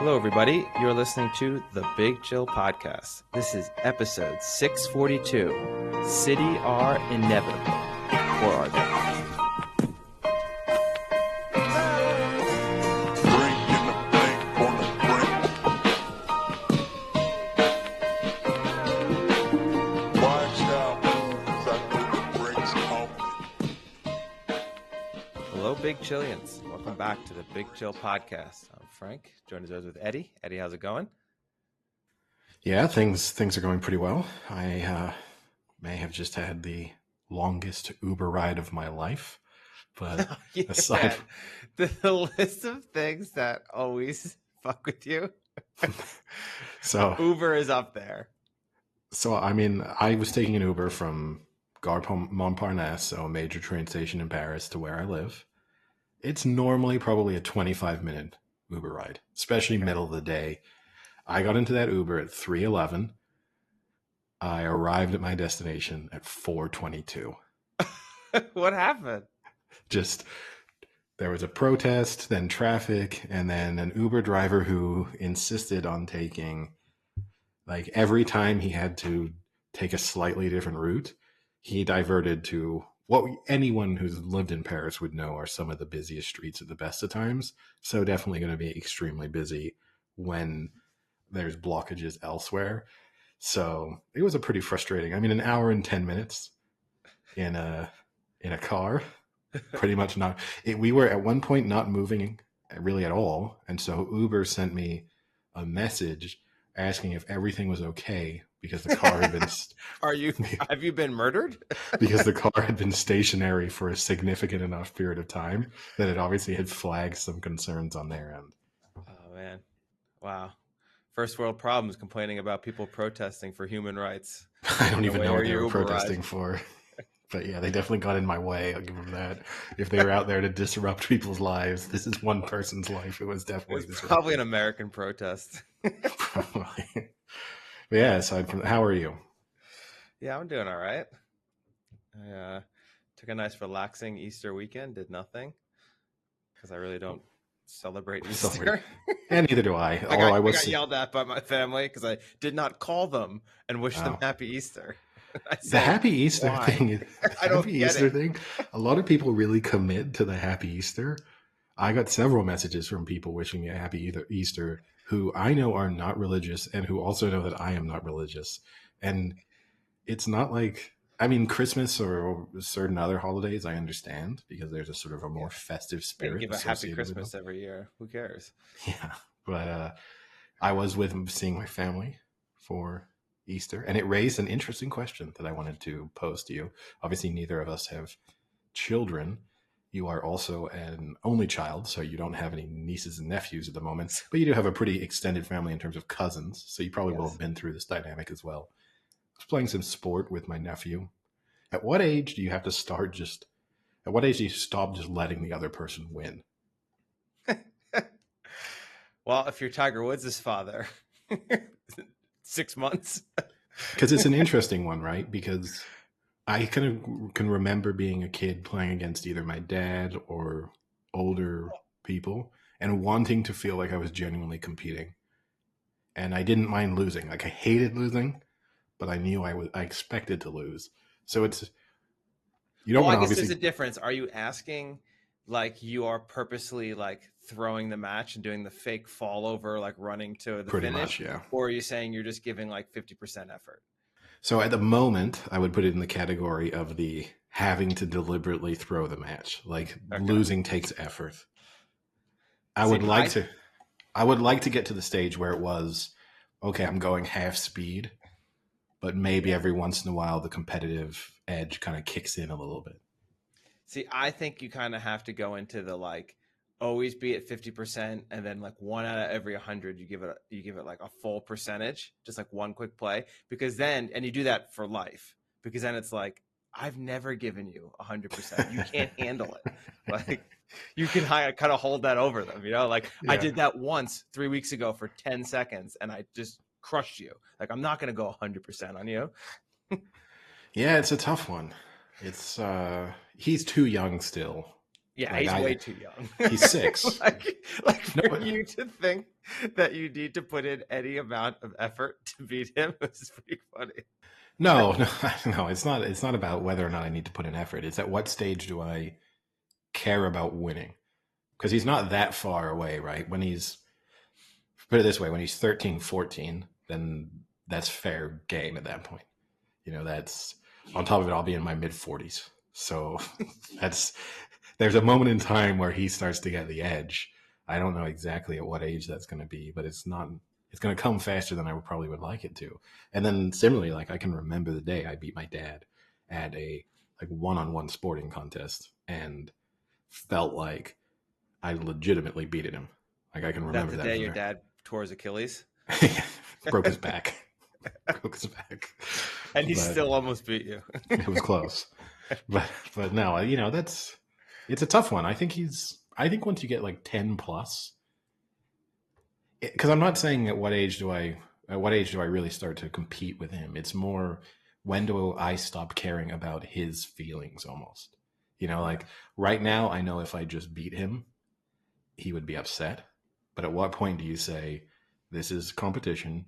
Hello, everybody. You're listening to the Big Chill Podcast. This is episode 642. City are inevitable, or are they? Hello, Big Chillians. Welcome back to the Big Chill Podcast. I'm Frank, joined as always with Eddie. Eddie, how's it going? Yeah, things are going pretty well. I may have just had the longest Uber ride of my life, but Yeah, aside, the list of things that always fuck with you. so Uber is up there. so I mean, I was taking an Uber from Gare Montparnasse, so a major train station in Paris, to where I live. It's normally probably a 25-minute Uber ride, especially middle of the day. I got into that Uber at 3:11. I arrived at my destination at 4:22. What happened? Just there was a protest, then traffic, and then an Uber driver who insisted on taking, like, every time he had to take a slightly different route, he diverted to what anyone who's lived in Paris would know are some of the busiest streets at the best of times. So definitely going to be extremely busy when there's blockages elsewhere. So it was a pretty frustrating. I mean, an hour and 10 minutes in a car, pretty much not. We were at one point not moving really at all, and so Uber sent me a message asking if everything was okay because the car had been. Have you been murdered? Because the car had been stationary for a significant enough period of time that it obviously had flagged some concerns on their end. Oh man, wow. First world problems, complaining about people protesting for human rights. I don't even know what they were protesting for. But yeah, they definitely got in my way. I'll give them that. If they were out there to disrupt people's lives, this is one person's life. It was definitely probably an American protest. Probably. But yeah, aside from that, how are you? Yeah, I'm doing all right. I took a nice relaxing Easter weekend, did nothing, because I really don't celebrate Easter. And neither do I. I got yelled at by my family because I did not call them and wish them Happy Easter. The Happy Easter thing, a lot of people really commit to the Happy Easter. I got several messages from people wishing me a Happy Easter who I know are not religious and who also know that I am not religious. And it's not like, I mean, Christmas or certain other holidays, I understand because there's a sort of a more festive spirit. Give a happy Christmas every year. Who cares? Yeah. But I was seeing my family for Easter, and it raised an interesting question that I wanted to pose to you. Obviously, neither of us have children. You are also an only child, so you don't have any nieces and nephews at the moment, but you do have a pretty extended family in terms of cousins, so you probably will have been through this dynamic as well. I was playing some sport with my nephew. At what age do you have to start at what age do you stop just letting the other person win? Well, if you're Tiger Woods' father, 6 months. Because it's an interesting one, right? Because I kind of can remember being a kid playing against either my dad or older people and wanting to feel like I was genuinely competing. And I didn't mind losing. Like, I hated losing, but I knew I expected to lose. So it's, you don't want to obviously. There's a difference. Are you asking, like, you are purposely, like, throwing the match and doing the fake fall over, like running to the pretty finish? Much, yeah. Or are you saying you're just giving like 50% effort? So at the moment, I would put it in the category of the having to deliberately throw the match. Like, losing takes effort. I would like to get to the stage where it was, okay, I'm going half speed, but maybe every once in a while the competitive edge kind of kicks in a little bit. See, I think you kind of have to go into the, like, always be at 50%, and then like 1 out of every 100 you give it like a full percentage, just like one quick play, because then, and you do that for life, because then it's like, I've never given you 100%. You can't handle it. Like, you can kind of hold that over them, you know? Like, I did that once 3 weeks ago for 10 seconds, and I just crushed you. Like, I'm not going to go 100% on you. Yeah, it's a tough one. It's he's too young still. Yeah, Like he's way too young. he's 6. Like No, for you to think that you need to put in any amount of effort to beat him is pretty funny. no, no, no. It's not. It's not about whether or not I need to put in effort. It's at what stage do I care about winning? Because he's not that far away, right? When he's, put it this way, when he's 13, 14, then that's fair game at that point. That's on top of it. I'll be in my mid 40s, so that's there's a moment in time where he starts to get the edge. I don't know exactly at what age that's going to be, but it's not. It's going to come faster than I probably would like it to. And then similarly, like I can remember the day I beat my dad at a like one-on-one sporting contest and felt like I legitimately beat him. Like I can That remember the that. day your dad tore his Achilles, Broke his back. Broke his back. and he But still almost beat you. it was close. But no, it's a tough one. I think once you get like 10 plus, because I'm not saying at what age do I really start to compete with him. It's more, when do I stop caring about his feelings almost? Like right now, I know if I just beat him, he would be upset. But at what point do you say, this is competition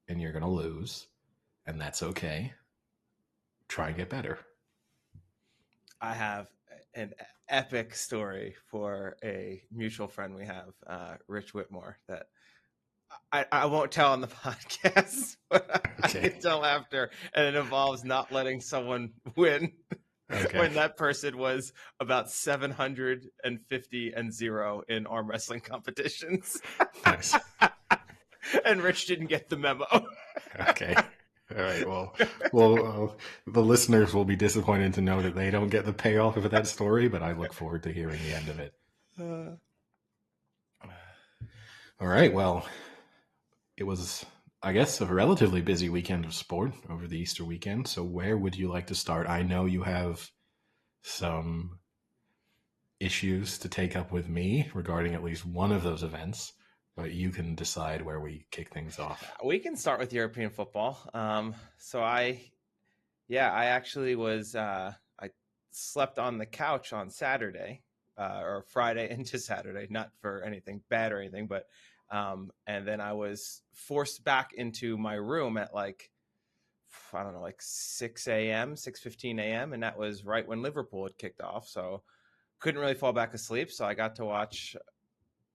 and you're going to lose, and that's okay? Try and get better. I have an epic story for a mutual friend we have, Rich Whitmore, that I won't tell on the podcast, but Okay. I can tell after, and it involves not letting someone win. Okay. When that person was about 750-0 in arm wrestling competitions. Nice. And Rich didn't get the memo. Okay. All right. Well, the listeners will be disappointed to know that they don't get the payoff of that story, but I look forward to hearing the end of it. All right. Well, it was, I guess, a relatively busy weekend of sport over the Easter weekend. So where would you like to start? I know you have some issues to take up with me regarding at least one of those events, but you can decide where we kick things off. We can start with European football. So I actually was, I slept on the couch on Saturday, or Friday into Saturday, not for anything bad or anything, but, and then I was forced back into my room at like 6 a.m., 6:15 a.m. And that was right when Liverpool had kicked off. So couldn't really fall back asleep. So I got to watch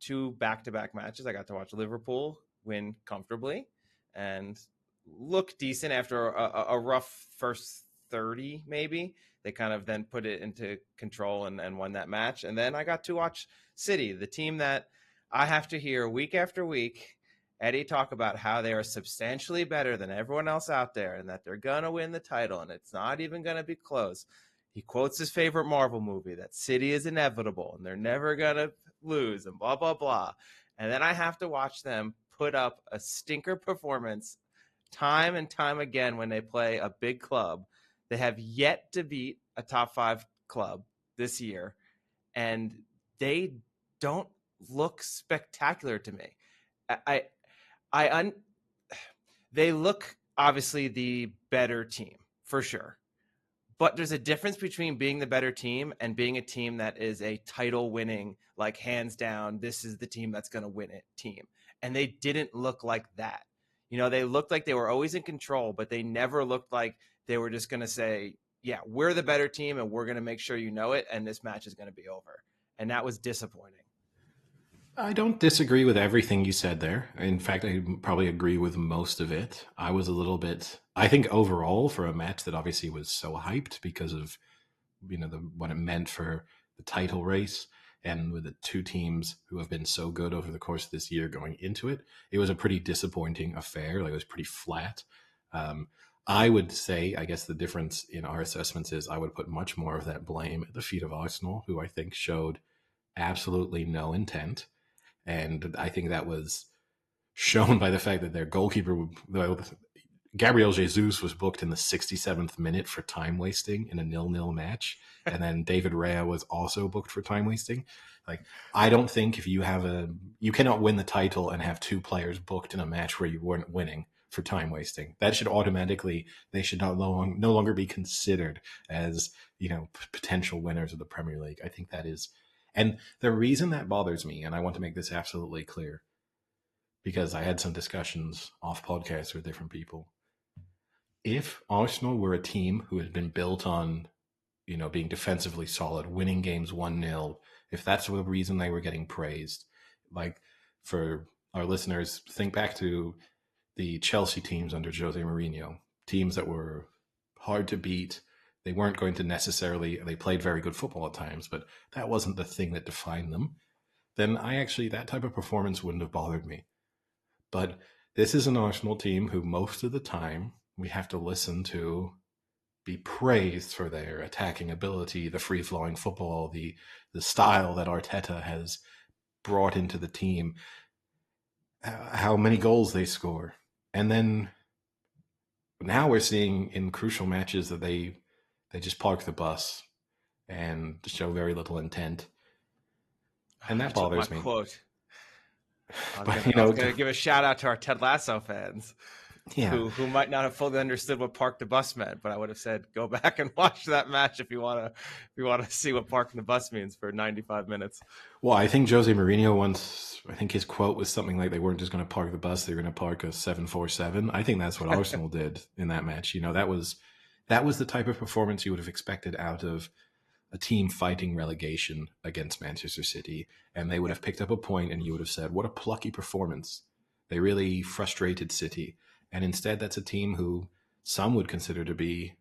2 back-to-back matches. I got to watch Liverpool win comfortably and look decent after a rough first 30, maybe. They kind of then put it into control and won that match. And then I got to watch City, the team that I have to hear week after week Eddie talk about how they are substantially better than everyone else out there and that they're going to win the title and it's not even going to be close. He quotes his favorite Marvel movie, that City is inevitable and they're never going to lose and blah, blah, blah. And then I have to watch them put up a stinker performance time and time again when they play a big club. They have yet to beat a top 5 club this year, and they don't look spectacular to me. They look obviously the better team for sure. But there's a difference between being the better team and being a team that is a title winning, like hands down, this is the team that's going to win it team. And they didn't look like that. They looked like they were always in control, but they never looked like they were just going to say, yeah, we're the better team and we're going to make sure you know it. And this match is going to be over. And that was disappointing. I don't disagree with everything you said there. In fact, I probably agree with most of it. I was a little bit, I think overall, for a match that obviously was so hyped because of, what it meant for the title race, and with the 2 teams who have been so good over the course of this year going into it, it was a pretty disappointing affair. Like, it was pretty flat. I would say, I guess the difference in our assessments is I would put much more of that blame at the feet of Arsenal, who I think showed absolutely no intent. And I think that was shown by the fact that their goalkeeper, Gabriel Jesus, was booked in the 67th minute for time wasting in a 0-0 match. And then David Raya was also booked for time wasting. Like, I don't think if you cannot win the title and have 2 players booked in a match where you weren't winning for time wasting. That should automatically, they should no longer be considered as, potential winners of the Premier League. I think that is And the reason that bothers me, and I want to make this absolutely clear, because I had some discussions off podcasts with different people. If Arsenal were a team who had been built on, being defensively solid, winning games 1-0, if that's the reason they were getting praised, like for our listeners, think back to the Chelsea teams under Jose Mourinho, teams that were hard to beat. They weren't going to necessarily, they played very good football at times, but that wasn't the thing that defined them. Then that type of performance wouldn't have bothered me. But this is an Arsenal team who most of the time we have to listen to be praised for their attacking ability, the free-flowing football, the style that Arteta has brought into the team, how many goals they score. And then now we're seeing in crucial matches that they just park the bus and show very little intent. And that bothers me. Quote. I was going to give a shout out to our Ted Lasso fans. Yeah. Who might not have fully understood what park the bus meant, but I would have said go back and watch that match if you want to see what parking the bus means for 95 minutes. Well, I think Jose Mourinho once, I think his quote was something like they weren't just going to park the bus, they were going to park a 747. I think that's what Arsenal did in that match. That was the type of performance you would have expected out of a team fighting relegation against Manchester City, and they would have picked up a point and you would have said, what a plucky performance. They really frustrated City. And instead, that's a team who some would consider to be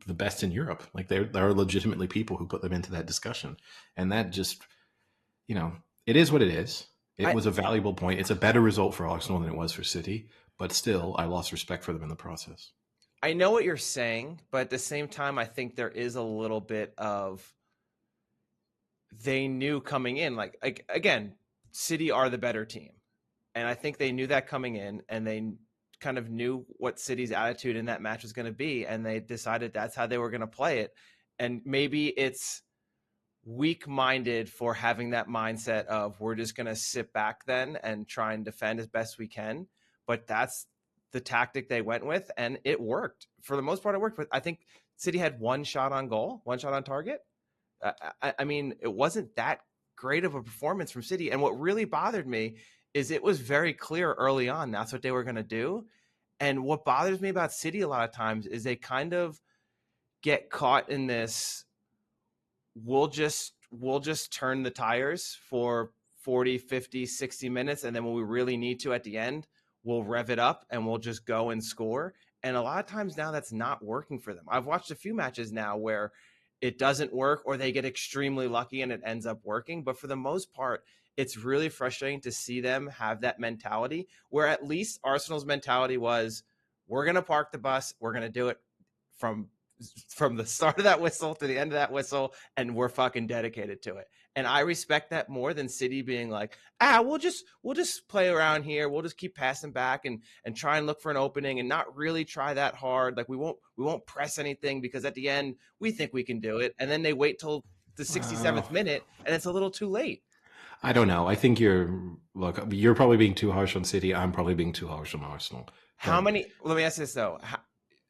the best in Europe. Like there are legitimately people who put them into that discussion. And that just, it is what it is. It was a valuable point. It's a better result for Arsenal than it was for City. But still, I lost respect for them in the process. I know what you're saying, but at the same time, I think there is a little bit of they knew coming in, like again, City are the better team. And I think they knew that coming in, and they kind of knew what City's attitude in that match was going to be, and they decided that's how they were going to play it. And maybe it's weak-minded for having that mindset of we're just going to sit back then and try and defend as best we can. But that's the tactic they went with, and it worked. For the most part, it worked. But I think City had one shot on goal, one shot on target. I mean, it wasn't that great of a performance from City. And what really bothered me is it was very clear early on that's what they were going to do. And what bothers me about City a lot of times is they kind of get caught in this, we'll just turn the tires for 40, 50, 60 minutes. And then when we really need to at the end, we'll rev it up and we'll just go and score. And a lot of times now that's not working for them. I've watched a few matches now where it doesn't work or they get extremely lucky and it ends up working. But for the most part, it's really frustrating to see them have that mentality where at least Arsenal's mentality was, we're going to park the bus. We're going to do it from the start of that whistle to the end of that whistle. And we're fucking dedicated to it. And I respect that more than City being like, we'll just play around here. We'll just keep passing back and try and look for an opening and not really try that hard. Like we won't press anything because at the end we think we can do it. And then they wait till the 67th minute and it's a little too late. I don't know. I think you're probably being too harsh on City. I'm probably being too harsh on Arsenal. Let me ask this though.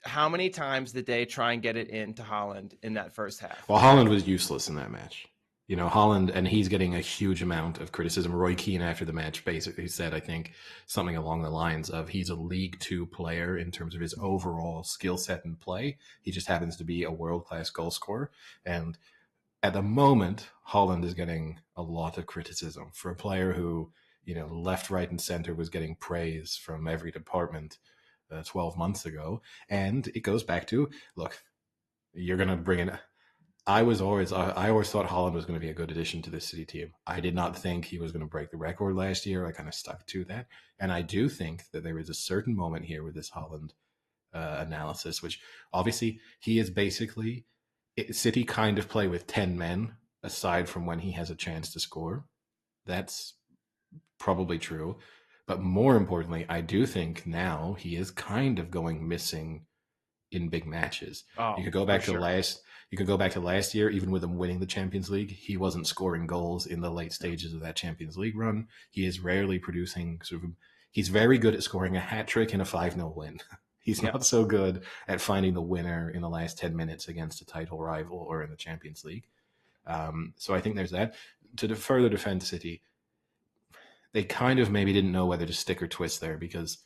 How many times did they try and get it into Haaland in that first half? Well, Haaland was useless in that match. Haaland, and he's getting a huge amount of criticism. Roy Keane after the match basically said, I think, something along the lines of he's a League Two player in terms of his overall skill set and play. He just happens to be a world-class goal scorer. And at the moment, Haaland is getting a lot of criticism for a player who, left, right, and center was getting praise from every department 12 months ago. And it goes back to, look, you're going to bring in... I always thought Haaland was going to be a good addition to this City team. I did not think he was going to break the record last year. I kind of stuck to that. And I do think that there is a certain moment here with this Haaland analysis, which obviously he is basically... City kind of play with 10 men aside from when he has a chance to score. That's probably true. But more importantly, I do think now he is kind of going missing in big matches. You could go back to last year, even with him winning the Champions League, he wasn't scoring goals in the late stages of that Champions League run. He is rarely producing he's very good at scoring a hat trick in a 5-0 win. He's not so good at finding the winner in the last 10 minutes against a title rival or in the Champions League. So I think there's that. To further defend City, they kind of maybe didn't know whether to stick or twist there, because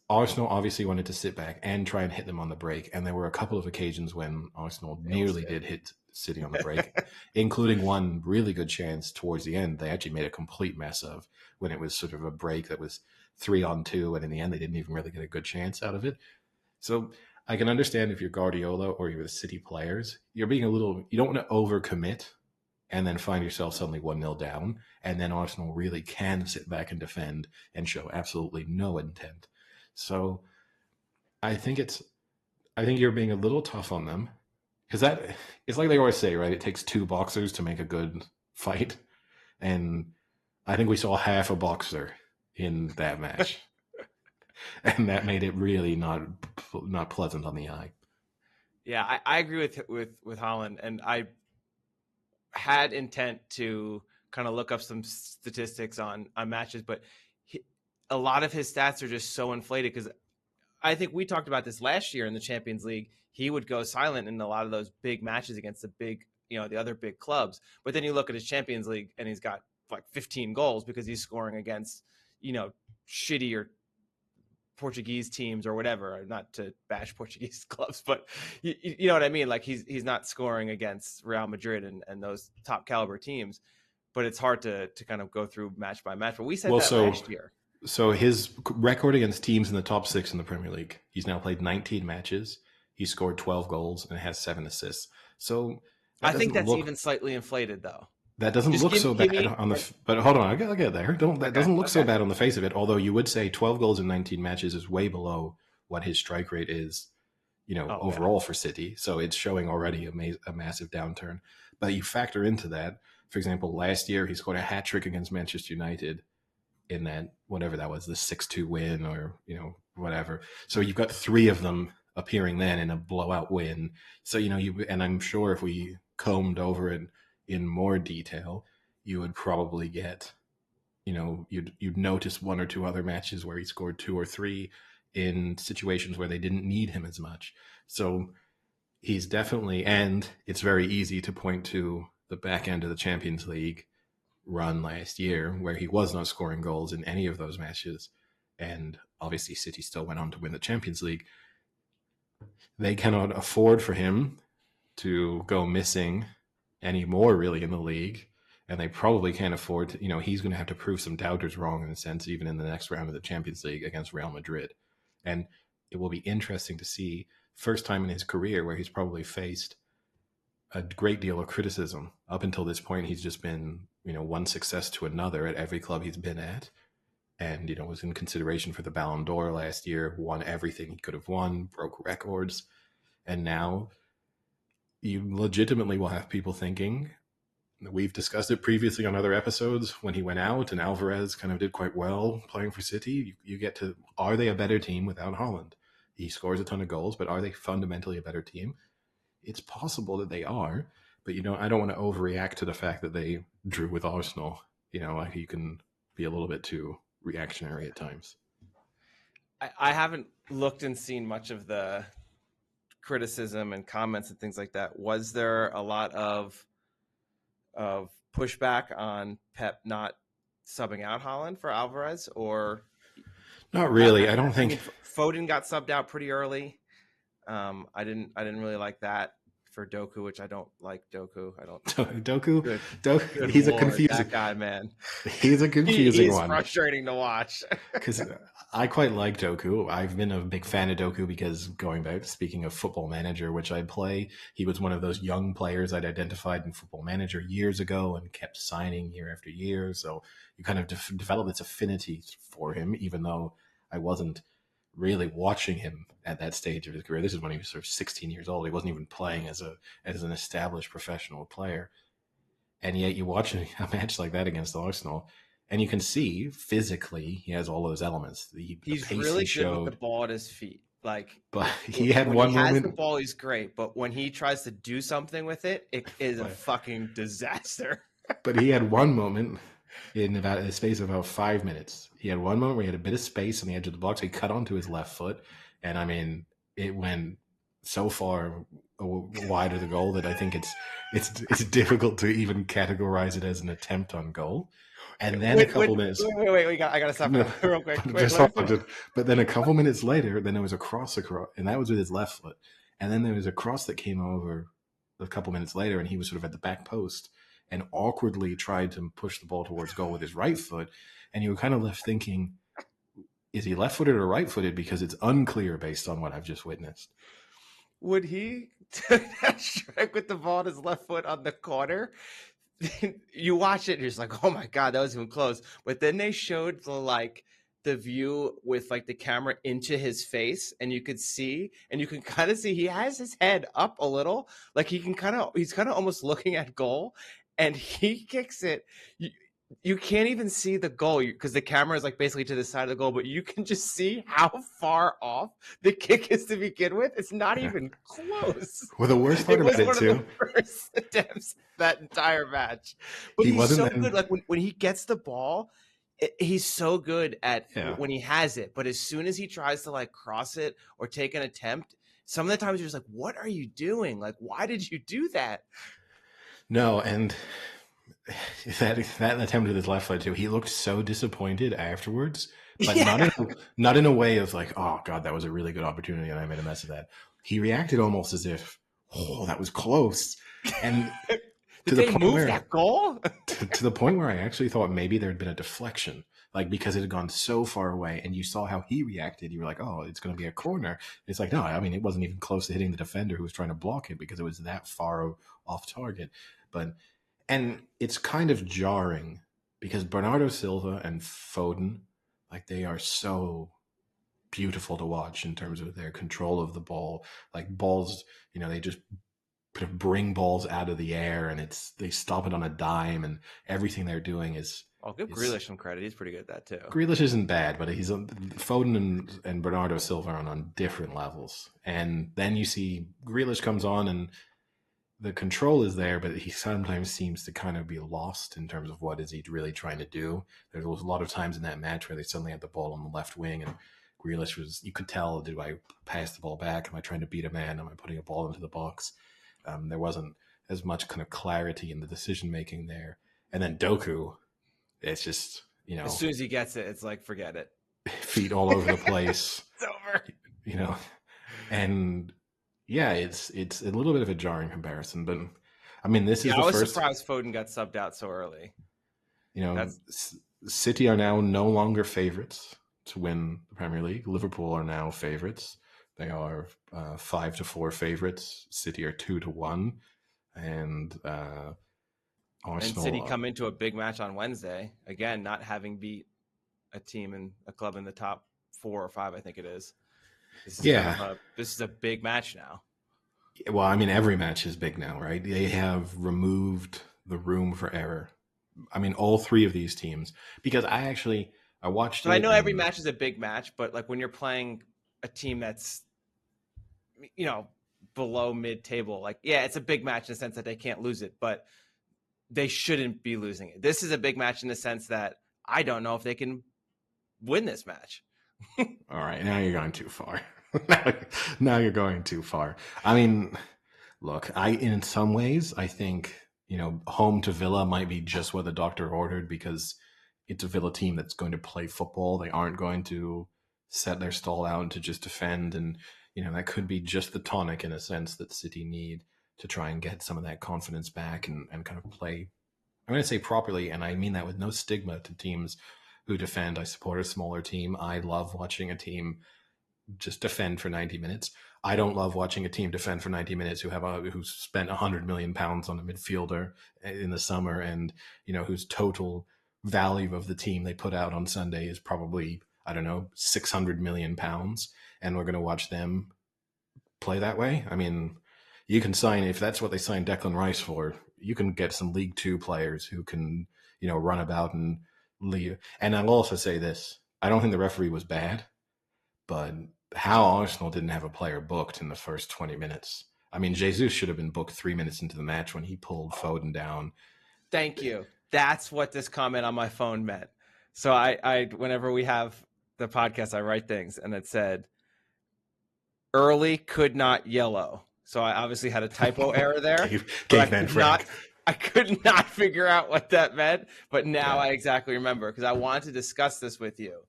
Arsenal obviously wanted to sit back and try and hit them on the break. And there were a couple of occasions when Arsenal nearly did hit City on the break, including one really good chance towards the end. They actually made a complete mess of, when it was sort of a break that was 3-on-2. And in the end, they didn't even really get a good chance out of it. So I can understand if you're Guardiola or you're the City players, you're being you don't want to overcommit and then find yourself suddenly 1-0 down. And then Arsenal really can sit back and defend and show absolutely no intent. So I think you're being a little tough on them, because it's like they always say, right? It takes 2 boxers to make a good fight. And I think we saw half a boxer in that match. And that made it really not pleasant on the eye. Yeah, I agree with Haaland, and I had intent to kind of look up some statistics on matches, but a lot of his stats are just so inflated, because I think we talked about this last year in the Champions League. He would go silent in a lot of those big matches against the other big clubs. But then you look at his Champions League and he's got like 15 goals because he's scoring against, shittier Portuguese teams or whatever. Not to bash Portuguese clubs, but you know what I mean? Like he's not scoring against Real Madrid and those top caliber teams, but it's hard to kind of go through match by match. But we said last year. So his record against teams in the top 6 in the Premier League, he's now played 19 matches. He scored 12 goals and has 7 assists. So I think that's even slightly inflated, though. That doesn't look so bad on the. But hold on, I'll get there. That doesn't look so bad on the face of it. Although you would say 12 goals in 19 matches is way below what his strike rate is, overall for City. So it's showing already a massive downturn. But you factor into that, for example, last year he scored a hat trick against Manchester United in that, whatever that was, the 6-2 win or, whatever. So you've got 3 of them appearing then in a blowout win. So, and I'm sure if we combed over it in more detail, you would probably get, you'd notice 1 or 2 other matches where he scored 2 or 3 in situations where they didn't need him as much. So he's definitely, and it's very easy to point to the back end of the Champions League run last year where he was not scoring goals in any of those matches, and obviously City still went on to win the Champions League. They cannot afford for him to go missing anymore really in the league, and they probably can't afford to, he's going to have to prove some doubters wrong in a sense, even in the next round of the Champions League against Real Madrid. And it will be interesting to see, first time in his career where he's probably faced a great deal of criticism. Up until this point, he's just been, one success to another at every club he's been at. And, was in consideration for the Ballon d'Or last year, won everything he could have won, broke records. And now you legitimately will have people thinking, we've discussed it previously on other episodes, when he went out and Alvarez kind of did quite well playing for City, you get to, are they a better team without Haaland? He scores a ton of goals, but are they fundamentally a better team? It's possible that they are, but I don't want to overreact to the fact that they drew with Arsenal. Like you can be a little bit too reactionary at times. I haven't looked and seen much of the criticism and comments and things like that. Was there a lot of pushback on Pep not subbing out Haaland for Alvarez, or not really? I don't think Foden got subbed out pretty early. I didn't really like that for Doku, which I don't like Doku. I don't. Doku. Good he's Lord, a confusing that guy, man. He's a confusing one. He's frustrating to watch. Because I quite like Doku. I've been a big fan of Doku because, going back, speaking of Football Manager, which I play, he was one of those young players I'd identified in Football Manager years ago and kept signing year after year. So you kind of develop this affinity for him, even though I wasn't really watching him at that stage of his career. This is when he was sort of 16 years old. He wasn't even playing as an established professional player. And yet you watch a match like that against Arsenal, and you can see physically he has all those elements. He's really good with the ball at his feet. But he had one moment. When he has the ball, he's great. But when he tries to do something with it, it is a fucking disaster. But he had one moment in about a space of about 5 minutes. He had one moment where he had a bit of space on the edge of the box. He cut onto his left foot, and it went so far wide of the goal that I think it's difficult to even categorize it as an attempt on goal. And then a couple minutes, wait, I gotta stop no, it real quick. but, Wait, just, let me finish. but then a couple minutes later, then there was a cross across, and that was with his left foot. And then there was a cross that came over a couple minutes later, and he was sort of at the back post and awkwardly tried to push the ball towards goal with his right foot. And you were kind of left thinking, is he left footed or right footed? Because it's unclear based on what I've just witnessed. Would he strike with the ball on his left foot on the corner? You watch it and you're just like, oh my God, that was even close. But then they showed the view with like the camera into his face, and you could see, and you can kind of see he has his head up a little, like he's kind of almost looking at goal, and he kicks it. You can't even see the goal because the camera is like basically to the side of the goal, but you can just see how far off the kick is to begin with. It's not even close. Well, the worst part about it too, one of the first attempts that entire match. But he he's wasn't so then, good. Like when he gets the ball, he's so good at yeah. when he has it. But as soon as he tries to like cross it or take an attempt, some of the times you're just like, what are you doing? Like, why did you do that? No, and that attempt with his left foot too, he looked so disappointed afterwards, but Yeah. not in a way of like, oh God, that was a really good opportunity and I made a mess of that. He reacted almost as if, oh, that was close. And Did they move that goal? to the point where I actually thought maybe there had been a deflection, like because it had gone so far away, and you saw how he reacted. You were like, "Oh, it's going to be a corner." It's like, no, I mean, it wasn't even close to hitting the defender who was trying to block it because it was that far off target. But and it's kind of jarring because Bernardo Silva and Foden, like they are so beautiful to watch in terms of their control of the ball. Like balls, they just bring balls out of the air and they stop it on a dime, and everything they're doing is. I'll give Grealish some credit. He's pretty good at that too. Grealish isn't bad, but he's Foden and Bernardo Silva are on different levels. And then you see Grealish comes on and the control is there, but he sometimes seems to kind of be lost in terms of what is he really trying to do. There was a lot of times in that match where they suddenly had the ball on the left wing and Grealish was, you could tell, do I pass the ball back? Am I trying to beat a man? Am I putting a ball into the box? There wasn't as much kind of clarity in the decision making there. And then Doku, it's just, as soon as he gets it, it's like, forget it. Feet all over the place. It's over. And yeah, it's a little bit of a jarring comparison, but I mean, this is the first. I was surprised Foden got subbed out so early. City are now no longer favorites to win the Premier League. Liverpool are now favorites. They are 5-4 favorites. City are 2-1, and Arsenal. And City come into a big match on Wednesday again, not having beat a team and a club in the top 4 or 5, I think it is. This is a big match now. Well, I mean, every match is big now, right? They have removed the room for error. I mean, all 3 of these teams, because I watched. But I know every match is a big match, but like when you're playing a team that's below mid-table, like it's a big match in the sense that they can't lose it, but they shouldn't be losing it. This is a big match in the sense that I don't know if they can win this match. All right, now you're going too far. Now you're going too far. I mean, look, in some ways, I think, home to Villa might be just what the doctor ordered because it's a Villa team that's going to play football. They aren't going to set their stall out to just defend. And, that could be just the tonic in a sense that City need to try and get some of that confidence back and kind of play, I'm going to say properly, and I mean that with no stigma to teams who defend. I support a smaller team. I love watching a team just defend for 90 minutes. I don't love watching a team defend for 90 minutes who spent 100 million pounds on a midfielder in the summer and, whose total value of the team they put out on Sunday is probably, I don't know, 600 million pounds. And we're going to watch them play that way. I mean, you can sign, if that's what they signed Declan Rice for, you can get some League Two players who can, run about and leave. And I'll also say this, I don't think the referee was bad, but how Arsenal didn't have a player booked in the first 20 minutes. I mean, Jesus should have been booked 3 minutes into the match when he pulled Foden down. Thank you. That's what this comment on my phone meant. So I whenever we have the podcast, I write things, and it said, early could not yellow. So I obviously had a typo error there, but Caveman Frank. I could not figure out what that meant. But now Yeah. I exactly remember because I wanted to discuss this with you.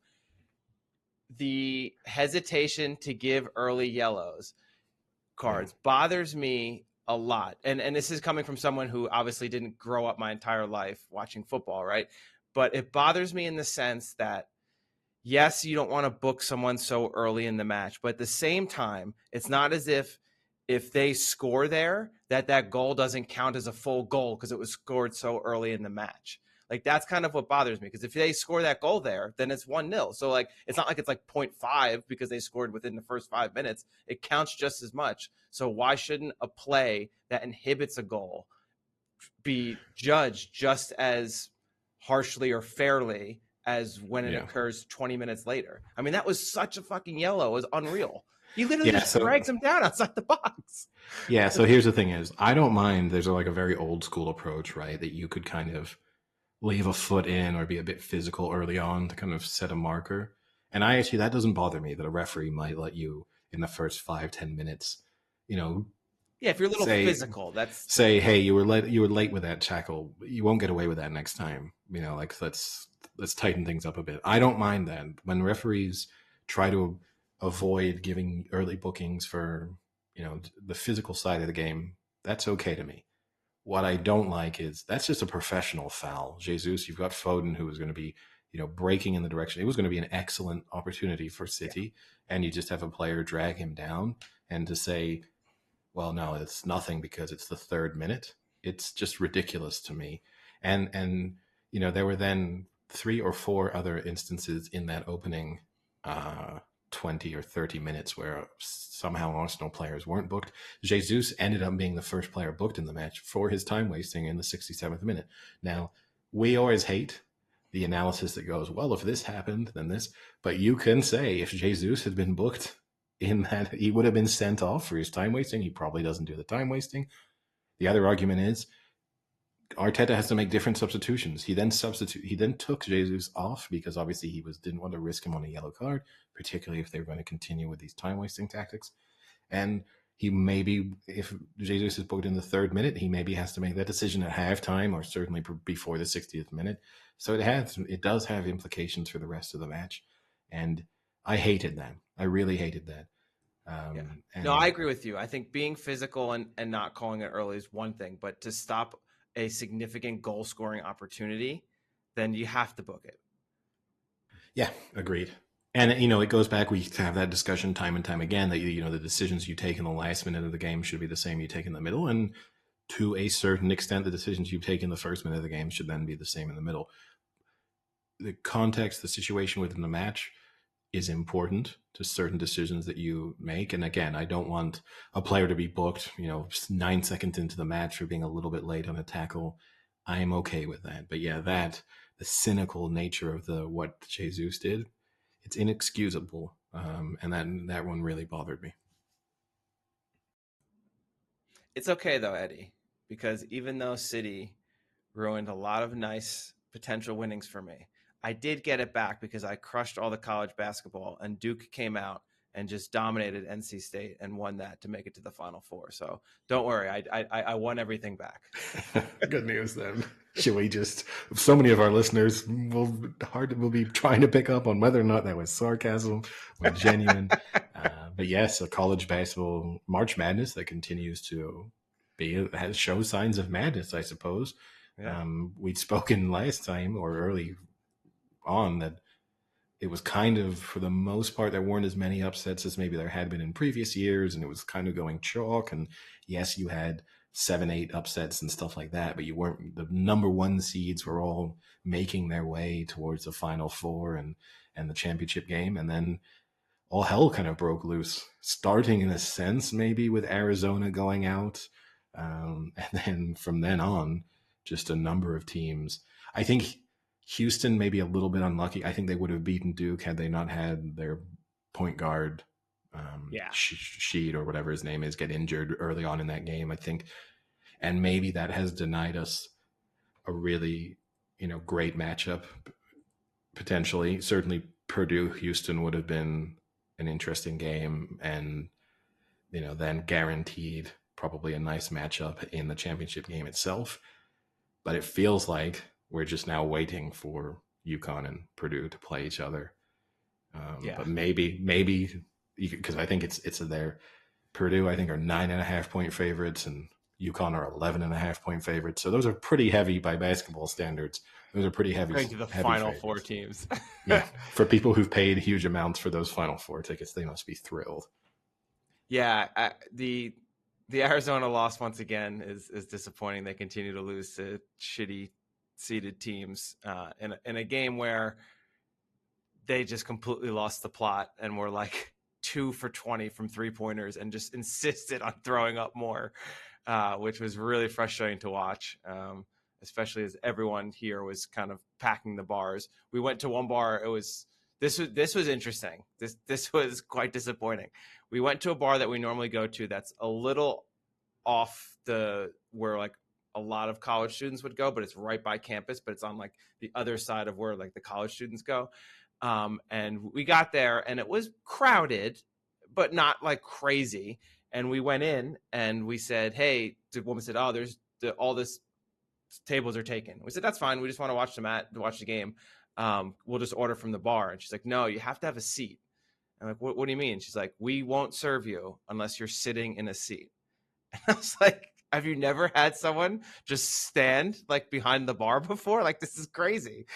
The hesitation to give early yellows cards bothers me a lot. And this is coming from someone who obviously didn't grow up my entire life watching football, right? But it bothers me in the sense that yes, you don't want to book someone so early in the match, but at the same time, it's not as if they score there that goal doesn't count as a full goal because it was scored so early in the match. Like that's kind of what bothers me because if they score that goal there, then it's 1-0. So like it's not like it's like 0.5 because they scored within the first 5 minutes. It counts just as much. So why shouldn't a play that inhibits a goal be judged just as harshly or fairly as when it occurs 20 minutes later? I mean, that was such a fucking yellow. It was unreal. He literally just drags him down outside the box. Yeah, so here's the thing is, I don't mind, there's like a very old school approach, right, that you could kind of leave a foot in or be a bit physical early on to kind of set a marker. And I actually, that doesn't bother me that a referee might let you in the first 5-10 minutes, yeah, if you're a little physical, that's say, hey, you were late with that tackle. You won't get away with that next time. Like let's tighten things up a bit. I don't mind that when referees try to avoid giving early bookings for the physical side of the game. That's okay to me. What I don't like is that's just a professional foul. Jesus, you've got Foden who is going to be breaking in the direction. It was going to be an excellent opportunity for City, and you just have a player drag him down, and to say, well, no, it's nothing because it's the 3rd minute. It's just ridiculous to me. And there were then 3 or 4 other instances in that opening 20 or 30 minutes where somehow Arsenal players weren't booked. Jesus ended up being the first player booked in the match for his time wasting in the 67th minute. Now, we always hate the analysis that goes, well, if this happened, then this. But you can say if Jesus had been booked in that he would have been sent off for his time wasting. He probably doesn't do the time wasting. The other argument is Arteta has to make different substitutions. He then took Jesus off because obviously he didn't want to risk him on a yellow card, particularly if they were going to continue with these time wasting tactics. And he maybe, if Jesus is booked in the 3rd minute, he maybe has to make that decision at halftime or certainly before the 60th minute. So it does have implications for the rest of the match. And I hated that. I really hated that. No, I agree with you. I think being physical and not calling it early is one thing, but to stop a significant goal scoring opportunity, then you have to book it. Yeah, agreed. And it goes back. We have that discussion time and time again that the decisions you take in the last minute of the game should be the same you take in the middle, and to a certain extent, the decisions you take in the first minute of the game should then be the same in the middle. The context, the situation within the match is important to certain decisions that you make. And again, I don't want a player to be booked, 9 seconds into the match for being a little bit late on a tackle. I am okay with that. But yeah, the cynical nature of what Jesus did, it's inexcusable. And that one really bothered me. It's okay though, Eddie, because even though City ruined a lot of nice potential winnings for me, I did get it back because I crushed all the college basketball and Duke came out and just dominated NC State and won that to make it to the Final Four. So don't worry, I won everything back. Good news then. Should we just? So many of our listeners will be trying to pick up on whether or not that was sarcasm or genuine. But yes, a college basketball March Madness that continues to show signs of madness, I suppose. Yeah. We'd spoken last time or early on that it was kind of, for the most part, there weren't as many upsets as maybe there had been in previous years, and it was kind of going chalk. And yes, you had 7-8 upsets and stuff like that, but you weren't, the number 1 seeds were all making their way towards the Final Four and the championship game. And then all hell kind of broke loose, starting in a sense maybe with Arizona going out. And then from then on, just a number of teams. I think Houston may be a little bit unlucky. I think they would have beaten Duke had they not had their point guard, Sheed or whatever his name is, get injured early on in that game, I think. And maybe that has denied us a really, great matchup, potentially. Certainly Purdue-Houston would have been an interesting game. And then guaranteed probably a nice matchup in the championship game itself. But it feels like we're just now waiting for UConn and Purdue to play each other. But maybe because I think it's there. Purdue, I think, are 9.5-point favorites, and UConn are 11.5-point favorites. So those are pretty heavy by basketball standards. Those are pretty heavy. Going to the heavy Final favorites. Four teams. Yeah, for people who've paid huge amounts for those Final Four tickets, they must be thrilled. Yeah, the Arizona loss once again is disappointing. They continue to lose to shitty seeded teams in a game where they just completely lost the plot and were like 2 for 20 from 3-pointers and just insisted on throwing up more, which was really frustrating to watch, especially as everyone here was kind of packing the bars. We went to one bar. This was interesting. This was quite disappointing. We went to a bar that we normally go to that's a little off where like a lot of college students would go, but it's right by campus, but it's on like the other side of where like the college students go. And we got there and it was crowded, but not like crazy. And we went in and we said, hey, the woman said, oh, there's all this tables are taken. We said, that's fine. We just want to watch the game. We'll just order from the bar. And she's like, no, you have to have a seat. I'm like, what do you mean? She's like, we won't serve you unless you're sitting in a seat. And I was like, have you never had someone just stand like behind the bar before? Like, this is crazy.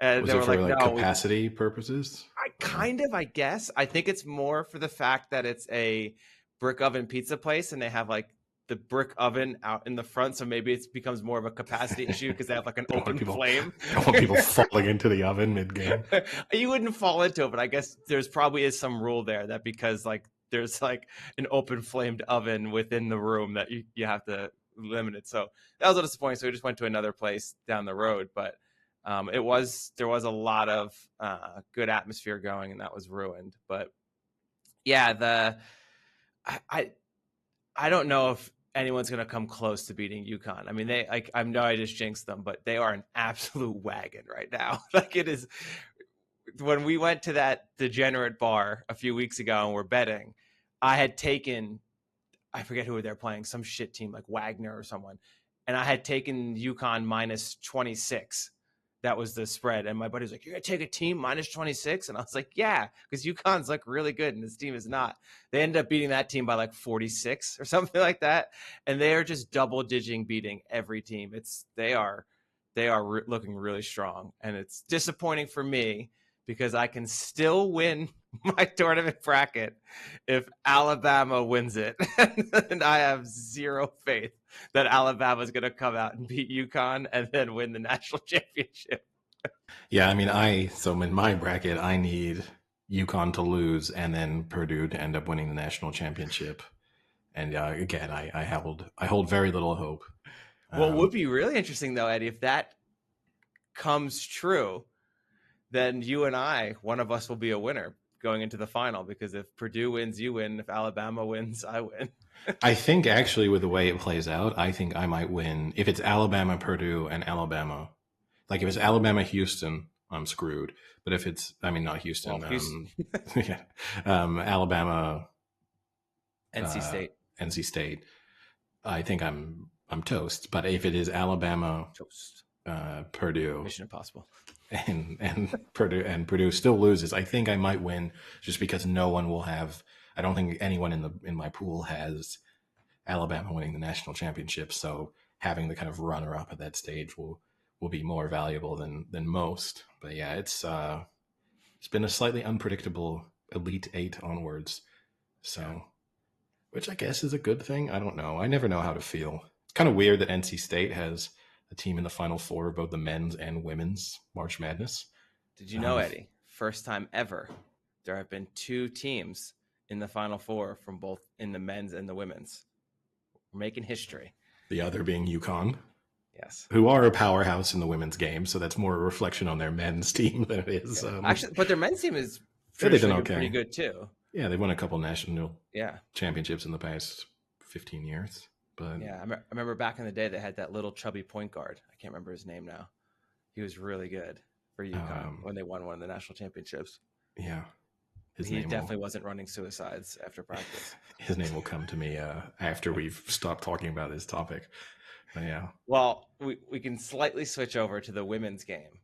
And was they it were for like, no, capacity purposes? I guess. I think it's more for the fact that it's a brick oven pizza place and they have like the brick oven out in the front. So maybe it becomes more of a capacity issue because they have like an open flame. I don't want people falling into the oven mid-game. You wouldn't fall into it, but I guess there's probably is some rule there that because like there's like an open flamed oven within the room that you have to limit it. So that was a disappointing. So we just went to another place down the road, but there was a lot of good atmosphere going and that was ruined. But yeah, I don't know if anyone's going to come close to beating UConn. I mean, I know I just jinxed them, but they are an absolute wagon right now. Like it is. When we went to that degenerate bar a few weeks ago and we're betting, I had taken, I forget who they're playing, some shit team like Wagner or someone. And I had taken UConn minus 26. That was the spread. And my buddy was like, you're going to take a team minus 26? And I was like, yeah, because UConn's like really good and this team is not. They ended up beating that team by like 46 or something like that. And they are just double-digit beating every team. They are looking really strong. And it's disappointing for me because I can still win my tournament bracket if Alabama wins it. And I have zero faith that Alabama is going to come out and beat UConn and then win the national championship. Yeah, I mean, so in my bracket, I need UConn to lose and then Purdue to end up winning the national championship. And again, I hold very little hope. What would be really interesting, though, Eddie, if that comes true, then you and I, one of us will be a winner going into the final, because if Purdue wins, you win. If Alabama wins, I win. I think actually with the way it plays out, I think I might win. If it's Alabama, Purdue, and Alabama, like if it's Alabama, Houston, I'm screwed. But if it's, I mean, not Houston, yeah, Alabama, NC State, I think I'm toast. But if it is Alabama, toast, Purdue, Mission Impossible, and Purdue still loses, I think I might win just because no one will have. I don't think anyone in my pool has Alabama winning the national championship. So having the kind of runner up at that stage will be more valuable than most. But yeah, it's been a slightly unpredictable Elite Eight onwards. So, which I guess is a good thing. I don't know. I never know how to feel. It's kind of weird that NC State has a team in the Final Four of both the men's and women's March Madness. Did you know, Eddie? First time ever, there have been two teams in the Final Four from both in the men's and the women's. We're making history. The other being UConn. Yes. Who are a powerhouse in the women's game, so that's more a reflection on their men's team than it is. Yeah. Actually, but their men's team is traditionally pretty good too. Yeah, they've won a couple national championships in the past 15 years. But yeah, I remember back in the day they had that little chubby point guard. I can't remember his name now. He was really good for UConn when they won one of the national championships. Yeah. His He name will definitely wasn't running suicides after practice. his name will come to me after we've stopped talking about this topic. But yeah. Well, we can slightly switch over to the women's game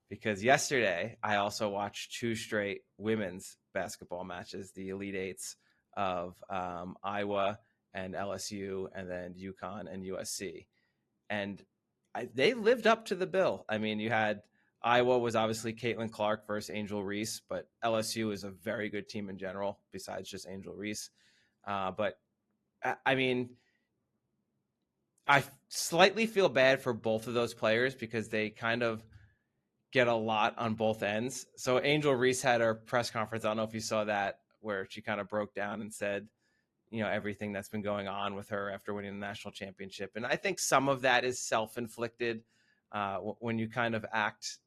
because yesterday I also watched two straight women's basketball matches, the Elite Eights of Iowa and LSU, and then UConn and USC. And they lived up to the bill. I mean, you had Iowa was obviously Caitlin Clark versus Angel Reese, but LSU is a very good team in general, besides just Angel Reese. But I mean, I slightly feel bad for both of those players because they kind of get a lot on both ends. So Angel Reese had her press conference. I don't know if you saw that, where she kind of broke down and said, everything that's been going on with her after winning the national championship. And I think some of that is self-inflicted when you kind of act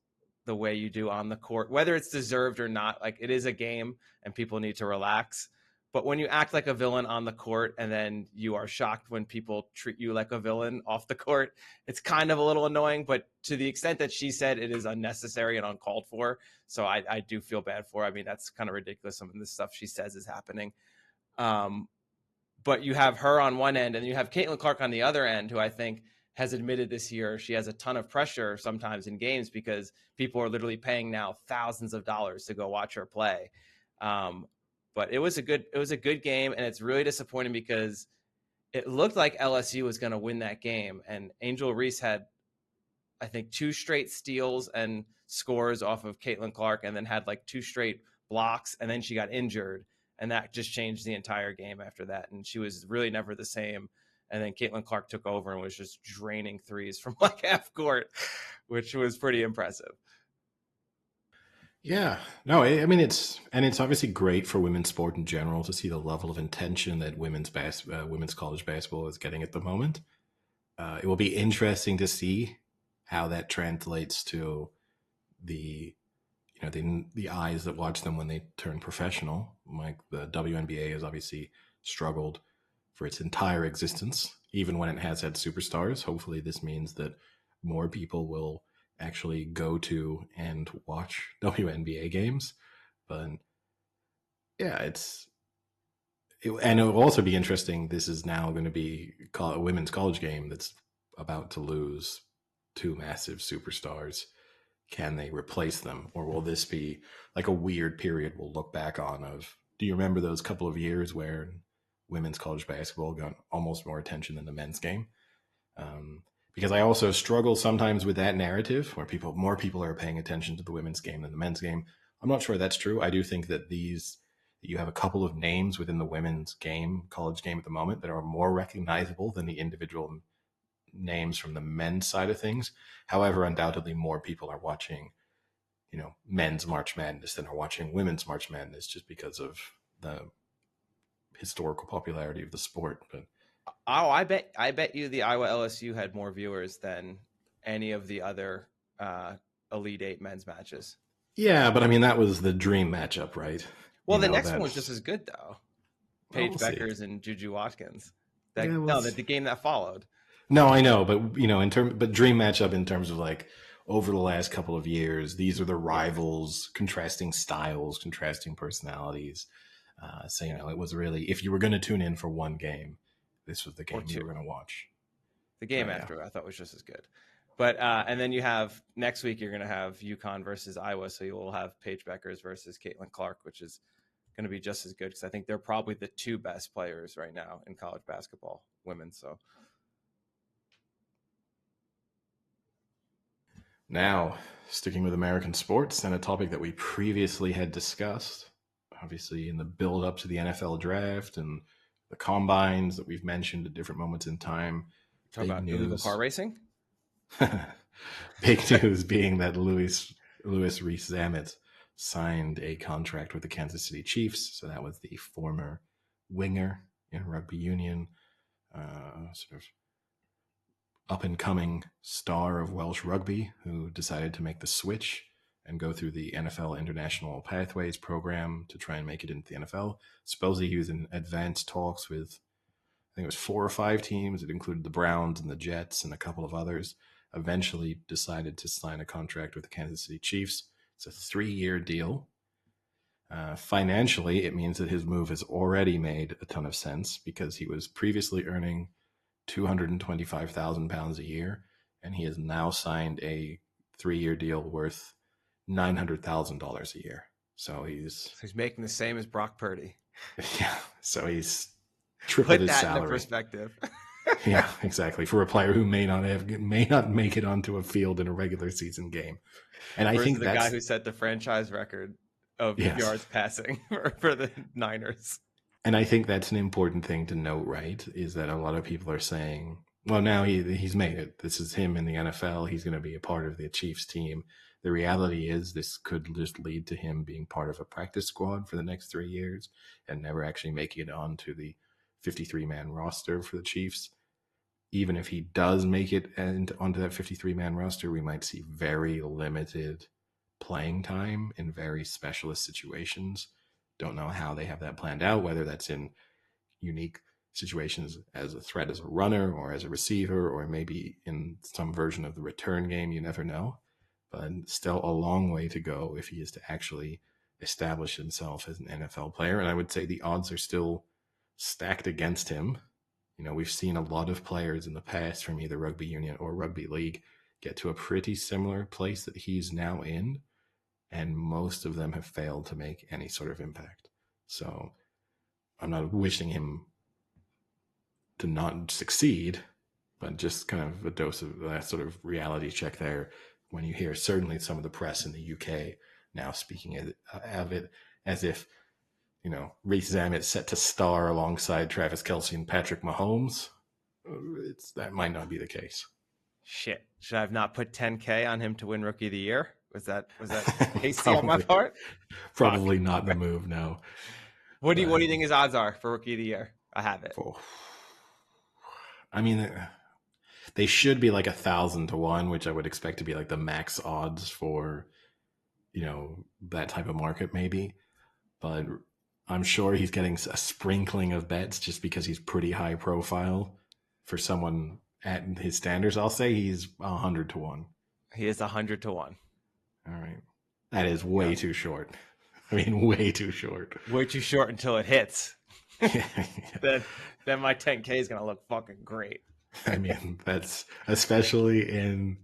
the way you do on the court, whether it's deserved or not. Like, it is a game and people need to relax. But when you act like a villain on the court and then you are shocked when people treat you like a villain off the court, it's kind of a little annoying. But to the extent that she said it is unnecessary and uncalled for, so I do feel bad for her. I mean, that's kind of ridiculous. Some of the stuff she says is happening. But you have her on one end and you have Caitlin Clark on the other end, who I think has admitted this year she has a ton of pressure sometimes in games because people are literally paying now thousands of dollars to go watch her play. But it was a good game, and it's really disappointing because it looked like LSU was going to win that game, and Angel Reese had, I think, 2 straight steals and scores off of Caitlin Clark, and then had like 2 straight blocks, and then she got injured, and that just changed the entire game after that, and she was really never the same. And then Caitlin Clark took over and was just draining threes from like half court, which was pretty impressive. Yeah, no, I mean it's obviously great for women's sport in general to see the level of intention that women's college basketball is getting at the moment. It will be interesting to see how that translates to the the eyes that watch them when they turn professional. Like the WNBA has obviously struggled for its entire existence, even when it has had superstars. Hopefully, this means that more people will actually go to and watch WNBA games. But yeah, and it will also be interesting. This is now going to be a women's college game that's about to lose 2 massive superstars. Can they replace them, or will this be like a weird period we'll look back on of, do you remember those couple of years where women's college basketball got almost more attention than the men's game? Because I also struggle sometimes with that narrative where more people are paying attention to the women's game than the men's game. I'm not sure that's true. I do think that you have a couple of names within the women's game, college game at the moment, that are more recognizable than the individual names from the men's side of things. However, undoubtedly more people are watching, men's March Madness than are watching women's March Madness, just because of the historical popularity of the sport. But I bet you the Iowa LSU had more viewers than any of the other Elite Eight men's matches. Yeah, but I mean, that was the dream matchup, right? Well, the next one was just as good, though. Paige we'll Beckers and Juju Watkins. the game that followed. No, I know, but but dream matchup in terms of like over the last couple of years, these are the rivals, contrasting styles, contrasting personalities. So it was really, if you were going to tune in for one game, this was the game you were going to watch. The game after I thought was just as good. But and then you have next week you're going to have UConn versus Iowa, so you will have Paige Beckers versus Caitlin Clark, which is going to be just as good because I think they're probably the 2 best players right now in college basketball, women. So now, sticking with American sports and a topic that we previously had discussed, obviously in the build up to the NFL draft and the combines that we've mentioned at different moments in time. Talk about illegal car racing. Big news being that Louis Rees-Zammit signed a contract with the Kansas City Chiefs. So that was the former winger in rugby union, sort of up-and-coming star of Welsh rugby who decided to make the switch and go through the NFL International Pathways program to try and make it into the NFL. Supposedly he was in advanced talks with, I think it was 4 or 5 teams. It included the Browns and the Jets and a couple of others. Eventually decided to sign a contract with the Kansas City Chiefs. It's a 3-year deal. Financially, it means that his move has already made a ton of sense because he was previously earning £225,000 a year, and he has now signed a 3-year deal worth $900,000 a year. So he's making the same as Brock Purdy. yeah, so he's tripled Put his that salary. into perspective. Yeah, exactly. For a player who may not make it onto a field in a regular season game, and I think the guy who set the franchise record of yards passing for the Niners. And I think that's an important thing to note, right? Is that a lot of people are saying, well, now he's made it. This is him in the NFL. He's going to be a part of the Chiefs team. The reality is this could just lead to him being part of a practice squad for the next 3 years and never actually making it onto the 53-man roster for the Chiefs. Even if he does make it onto that 53-man roster, we might see very limited playing time in very specialist situations. Don't know how they have that planned out, whether that's in unique situations as a threat as a runner or as a receiver, or maybe in some version of the return game. You never know. But still a long way to go if he is to actually establish himself as an NFL player. And I would say the odds are still stacked against him. You know, we've seen a lot of players in the past from either rugby union or rugby league get to a pretty similar place that he's now in, and most of them have failed to make any sort of impact. So I'm not wishing him to not succeed, but just kind of a dose of that sort of reality check there when you hear certainly some of the press in the UK now speaking of it as if, you know, Rees-Zammit set to star alongside Travis Kelce and Patrick Mahomes. That might not be the case. Shit. Should I have not put 10K on him to win Rookie of the Year? Was that hasty on my part? Probably not the move, no. What do you think his odds are for Rookie of the Year? I have it. I mean, they should be like 1,000 to 1, which I would expect to be like the max odds for, you know, that type of market maybe. But I'm sure he's getting a sprinkling of bets just because he's pretty high profile for someone at his standards. I'll say he's 100 to 1. He is 100 to 1. All right. That is way too short. I mean, way too short. Way too short until it hits. Then my 10K is going to look fucking great. I mean, that's especially in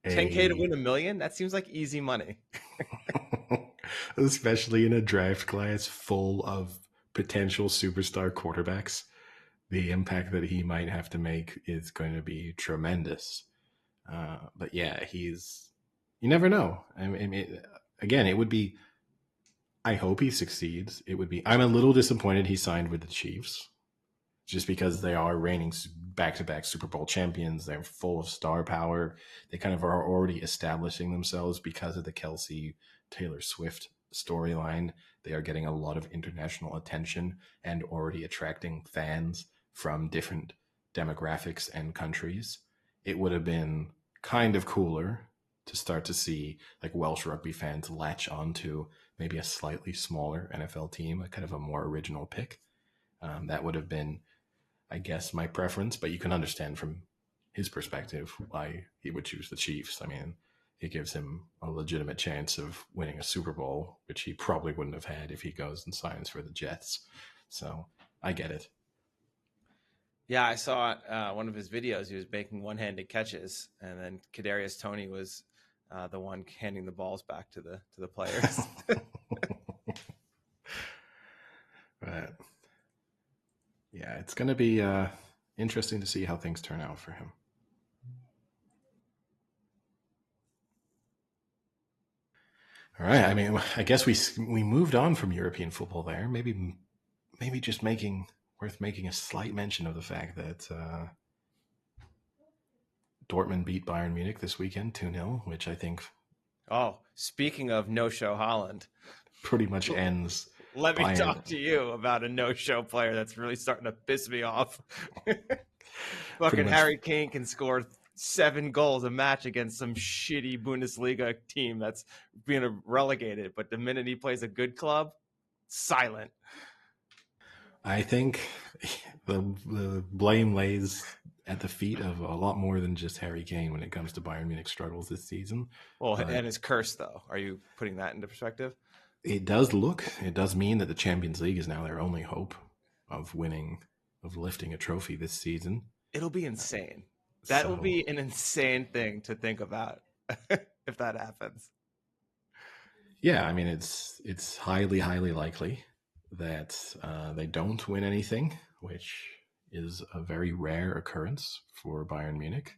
10K to win $1 million? That seems like easy money. Especially in a draft class full of potential superstar quarterbacks. The impact that he might have to make is going to be tremendous. But yeah, you never know. I mean, again, it would be, I hope he succeeds. I'm a little disappointed he signed with the Chiefs just because they are reigning back-to-back Super Bowl champions. They're full of star power. They kind of are already establishing themselves because of the Kelce Taylor Swift storyline. They are getting a lot of international attention and already attracting fans from different demographics and countries. It would have been kind of cooler to start to see like Welsh rugby fans latch onto maybe a slightly smaller NFL team, a kind of a more original pick. That would have been, I guess, my preference, but you can understand from his perspective why he would choose the Chiefs. I mean, it gives him a legitimate chance of winning a Super Bowl, which he probably wouldn't have had if he goes and signs for the Jets. So I get it. Yeah, I saw one of his videos. He was making one-handed catches, and then Kadarius Toney was the one handing the balls back to the players. But yeah, it's going to be interesting to see how things turn out for him. All right. I mean, I guess we moved on from European football there. Maybe just worth making a slight mention of the fact that Dortmund beat Bayern Munich this weekend 2-0, which I think. Oh, speaking of no-show Haaland, pretty much ends. Let me talk to you about a no-show player that's really starting to piss me off. Fucking Harry Kane can score 7 goals a match against some shitty Bundesliga team that's being relegated, but the minute he plays a good club, silent. I think the blame lays at the feet of a lot more than just Harry Kane when it comes to Bayern Munich struggles this season. Well, and his curse, though. Are you putting that into perspective? It does mean that the Champions League is now their only hope of lifting a trophy this season. It'll be insane. That will So be an insane thing to think about if that happens. yeah, I mean it's highly likely that they don't win anything, which is a very rare occurrence for Bayern Munich.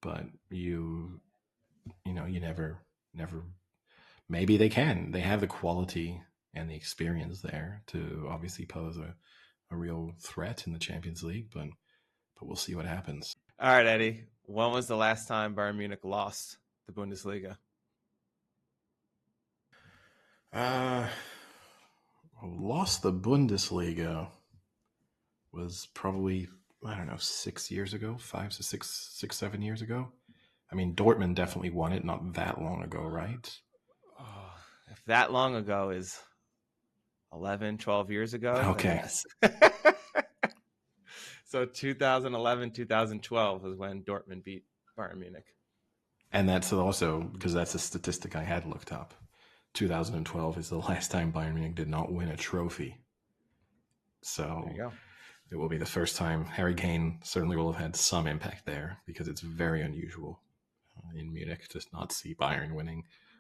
But you never. Maybe they can. They have the quality and the experience there to obviously pose a real threat in the Champions League, but we'll see what happens. All right, Eddie. When was the last time Bayern Munich lost the Bundesliga? Lost the Bundesliga was probably, I don't know, 6 years ago, 7 years ago. I mean, Dortmund definitely won it not that long ago, right? Oh, if that long ago is 11, 12 years ago, okay. Yes. So 2011, 2012 was when Dortmund beat Bayern Munich. And that's also because that's a statistic I had looked up. 2012 is the last time Bayern Munich did not win a trophy. So there you go. It will be the first time. Harry Kane certainly will have had some impact there because it's very unusual in Munich to not see Bayern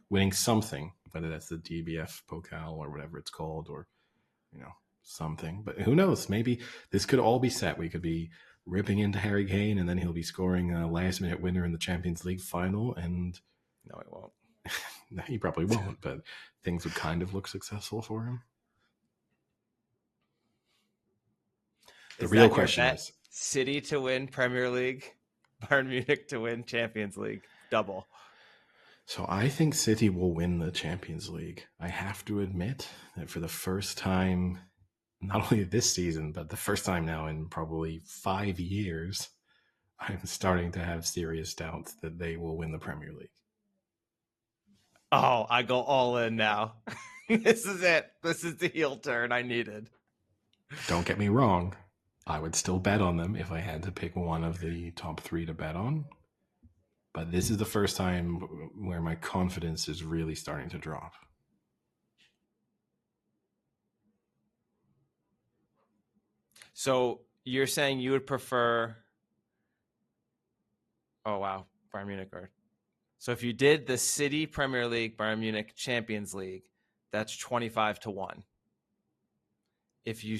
winning something, whether that's the DBF Pokal or whatever it's called, or something. But who knows? Maybe this could all be set. We could be ripping into Harry Kane, and then he'll be scoring a last-minute winner in the Champions League final. And no, he won't. No, he probably won't. But things would kind of look successful for him. The real question is City to win Premier League, Bayern Munich to win Champions League, double. So I think City will win the Champions League. I have to admit that for the first time, not only this season, but the first time now in probably 5 years, I'm starting to have serious doubts that they will win the Premier League. Oh, I go all in now. This is it. This is the heel turn I needed. Don't get me wrong. I would still bet on them if I had to pick one of the top 3 to bet on. But this is the first time where my confidence is really starting to drop. So you're saying you would prefer... Oh, wow. Bayern Munich. So if you did the City Premier League, Bayern Munich Champions League, that's 25-1. If you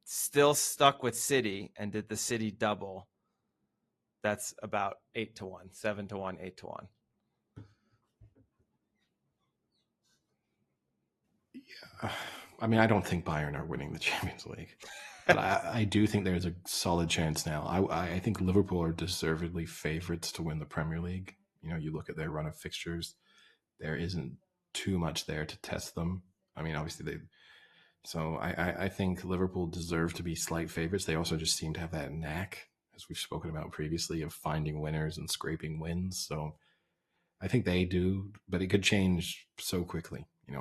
still stuck with City and did the City double, that's about 8-1, 7-1, 8-1. Yeah, I mean, I don't think Bayern are winning the Champions League, but I do think there's a solid chance now. I think Liverpool are deservedly favorites to win the Premier League. You look at their run of fixtures, there isn't too much there to test them. I mean, obviously So I think Liverpool deserve to be slight favorites. They also just seem to have that knack, as we've spoken about previously, of finding winners and scraping wins. So I think they do, but it could change so quickly. If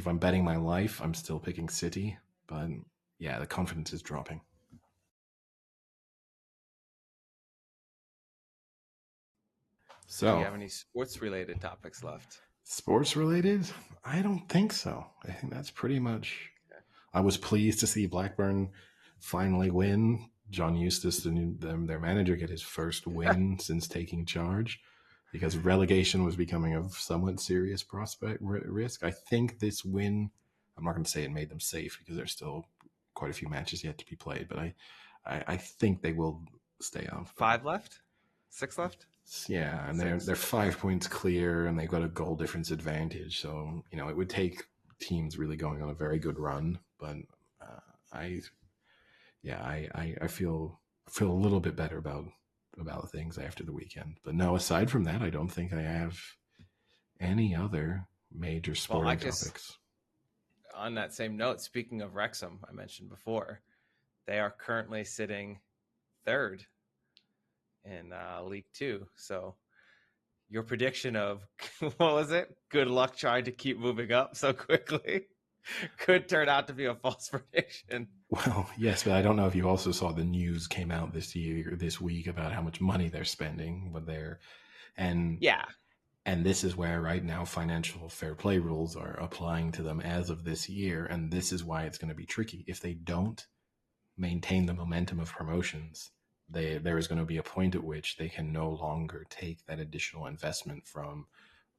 I'm betting my life, I'm still picking City. But yeah, the confidence is dropping. So do you have any sports-related topics left? Sports related? I don't think so. I think that's pretty much. I was pleased to see Blackburn finally win. John Eustace, their manager, get his first win since taking charge, because relegation was becoming a somewhat serious risk. I think this win, I'm not going to say it made them safe because there's still quite a few matches yet to be played, but I think they will stay on. 5 left? 6 left? Yeah, and they're 5 points clear, and they've got a goal difference advantage. So it would take teams really going on a very good run. But I feel a little bit better about things after the weekend. But no, aside from that, I don't think I have any other major sporting topics. On that same note, speaking of Wrexham, I mentioned before, they are currently sitting 3rd in League 2. So your prediction of, what was it? Good luck trying to keep moving up so quickly could turn out to be a false prediction. Well, yes, but I don't know if you also saw the news came out this week about how much money they're spending. Yeah. And this is where right now financial fair play rules are applying to them as of this year. And this is why it's going to be tricky. If they don't maintain the momentum of promotions, there is going to be a point at which they can no longer take that additional investment from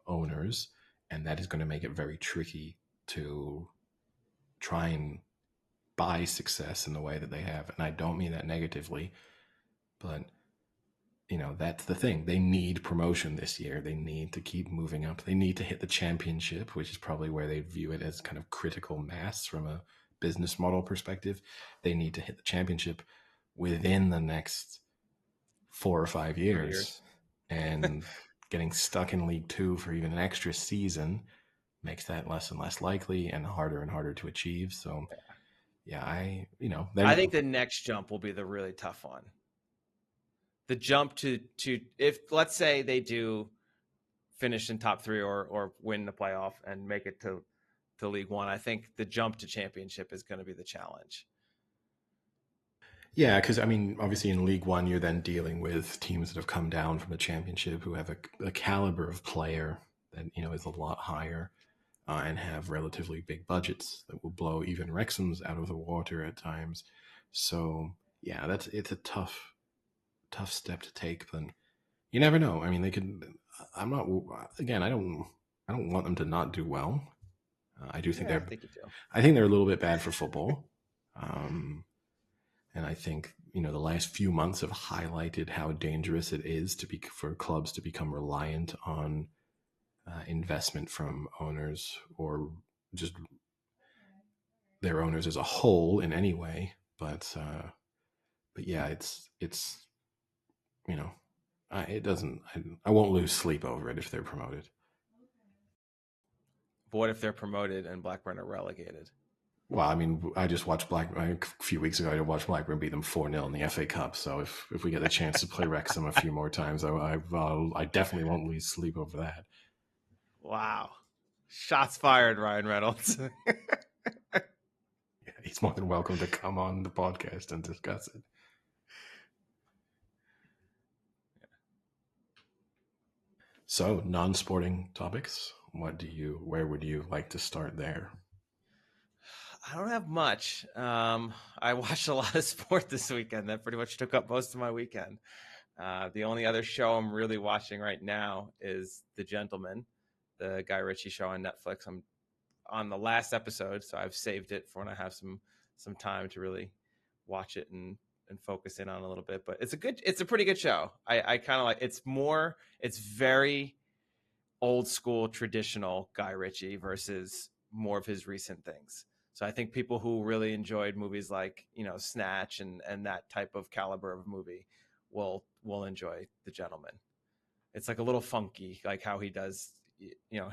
owners. And that is going to make it very tricky to try and buy success in the way that they have. And I don't mean that negatively, but that's the thing. They need promotion this year. They need to keep moving up. They need to hit the championship, which is probably where they view it as kind of critical mass from a business model perspective. They need to hit the championship within the next 4 or 5 years. And getting stuck in League Two for even an extra season makes that less and less likely and harder to achieve. So, yeah, I think the next jump will be the really tough one. The jump to if let's say they do finish in top 3 or win the playoff and make it to League One, I think the jump to championship is going to be the challenge. Yeah, because obviously in League One, you're then dealing with teams that have come down from the championship who have a caliber of player that is a lot higher and have relatively big budgets that will blow even Wrexham's out of the water at times. So yeah, it's a tough step to take, but you never know. They could. I don't want them to not do well. I do think I think they're a little bit bad for football. And I think, the last few months have highlighted how dangerous it is for clubs to become reliant on investment from owners or just their owners as a whole in any way. But yeah, it's it doesn't. I won't lose sleep over it if they're promoted. But what if they're promoted and Blackburn are relegated? Well, I just watched Blackburn a few weeks ago. I watched Blackburn beat them 4-0 in the FA Cup. So if we get a chance to play Wrexham a few more times, I definitely won't lose sleep over that. Wow. Shots fired, Ryan Reynolds. Yeah, he's more than welcome to come on the podcast and discuss it. So, non-sporting topics. Where would you like to start there? I don't have much. I watched a lot of sport this weekend. That pretty much took up most of my weekend. The only other show I'm really watching right now is The Gentleman, the Guy Ritchie show on Netflix. I'm on the last episode, so I've saved it for when I have some time to really watch it and focus in on a little bit. But it's a pretty good show. I kind of like. It's very old school, traditional Guy Ritchie versus more of his recent things. So I think people who really enjoyed movies like, Snatch and that type of caliber of movie will enjoy The Gentleman. It's like a little funky, like how he does,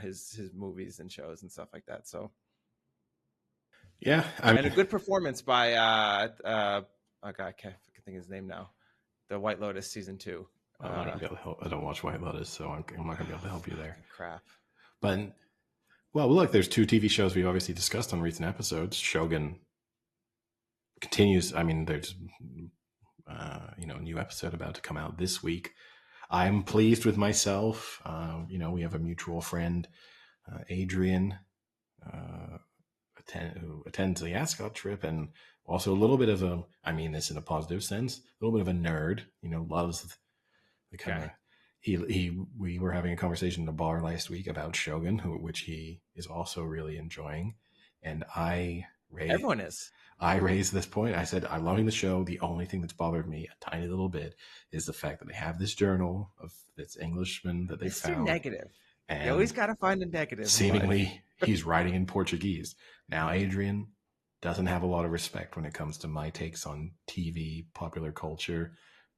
his movies and shows and stuff like that. So yeah, and a good performance by oh God, I can't think of his name now. The White Lotus season 2. I don't watch White Lotus, so I'm not gonna be able to help you there. Crap. But well, look, there's 2 TV shows we've obviously discussed on recent episodes. Shogun continues. There's a new episode about to come out this week. I'm pleased with myself. We have a mutual friend, Adrian, who attends the Ascot trip, and also a little bit of I mean this in a positive sense, a little bit of a nerd. Loves the kind of. We were having a conversation in a bar last week about Shogun, which he is also really enjoying, and everyone is. I raised this point. I said, I'm loving the show. The only thing that's bothered me a tiny little bit is the fact that they have this journal of this Englishman that they found. Negative. And you always got to find a negative. Seemingly, he's writing in Portuguese. Now, Adrian doesn't have a lot of respect when it comes to my takes on TV, popular culture,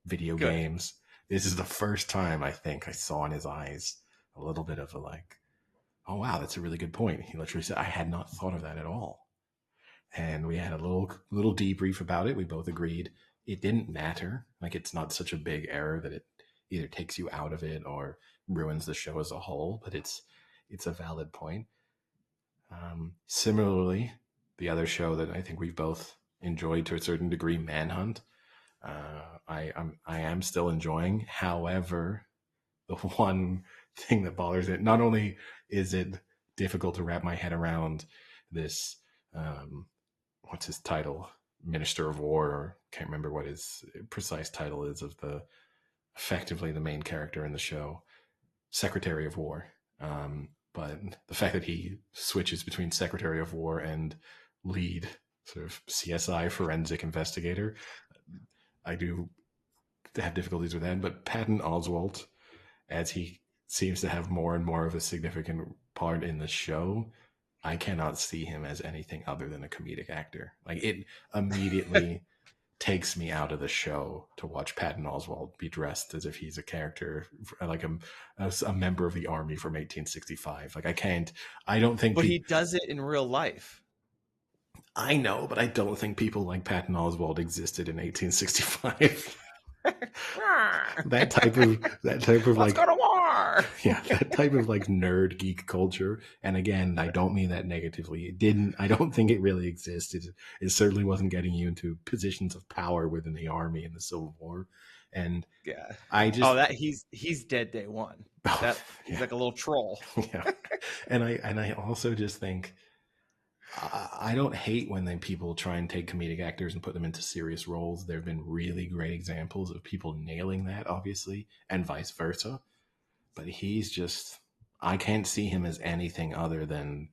video games. This is the first time I think I saw in his eyes a little bit of oh, wow, that's a really good point. He literally said, I had not thought of that at all. And we had a little debrief about it. We both agreed it didn't matter. It's not such a big error that it either takes you out of it or ruins the show as a whole, but it's a valid point. Similarly, the other show that I think we've both enjoyed to a certain degree, Manhunt, I am still enjoying. However, the one thing that bothers it. Not only is it difficult to wrap my head around this, what's his title? Minister of War, or can't remember what his precise title is, of the effectively the main character in the show, Secretary of War. But the fact that he switches between Secretary of War and lead sort of CSI forensic investigator, I do have difficulties with that. But Patton Oswalt, as he seems to have more and more of a significant part in the show, I cannot see him as anything other than a comedic actor. Like, it immediately takes me out of the show to watch Patton Oswalt be dressed as if he's a character, like a member of the army from 1865. Like, I don't think. But he does it in real life. I know, but I don't think people like Patton Oswalt existed in 1865. that type of Let's like, go to war. Yeah, that type of like nerd geek culture. And again, I don't mean that negatively. I don't think it really existed. It certainly wasn't getting you into positions of power within the army in the Civil War. And yeah, that he's dead day one. He's yeah. like a little troll. Yeah, and I also just think, I don't hate when people try and take comedic actors and put them into serious roles. There have been really great examples of people nailing that, obviously, and vice versa. But I can't see him as anything other than,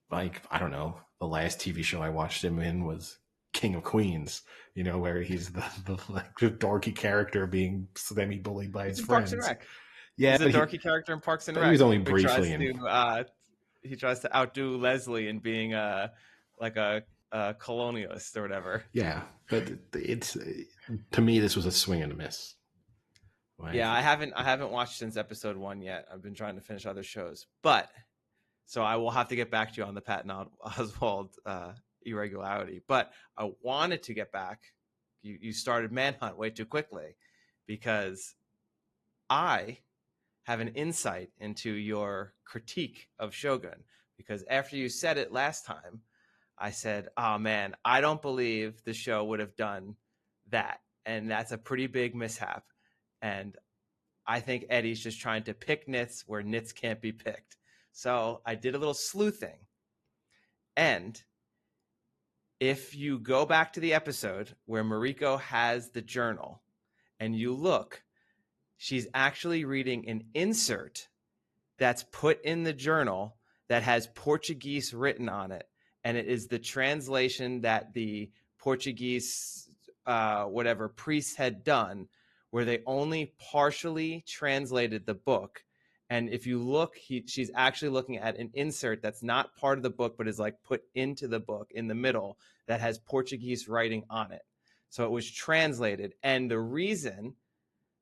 like, I don't know, the last TV show I watched him in was King of Queens, where he's the dorky character being semi-bullied by his friends. Parks and Rec. Yeah, he's a dorky character in Parks and Rec. He was only briefly he tries to outdo Leslie in being like a colonialist or whatever. Yeah, but it's, to me, this was a swing and a miss. Yeah, I haven't watched since episode 1 yet. I've been trying to finish other shows, so I will have to get back to you on the Patton Oswalt irregularity. But I wanted to get back. You started Manhunt way too quickly, because I have an insight into your critique of Shogun. Because after you said it last time, I said, "Oh man, I don't believe the show would have done that, and that's a pretty big mishap." And I think Eddie's just trying to pick nits where nits can't be picked. So I did a little sleuthing. And if you go back to the episode where Mariko has the journal and you look, she's actually reading an insert that's put in the journal that has Portuguese written on it. And it is the translation that the Portuguese, priest had done, where they only partially translated the book. And if you look, she's actually looking at an insert that's not part of the book, but is like put into the book in the middle, that has Portuguese writing on it. So it was translated. And the reason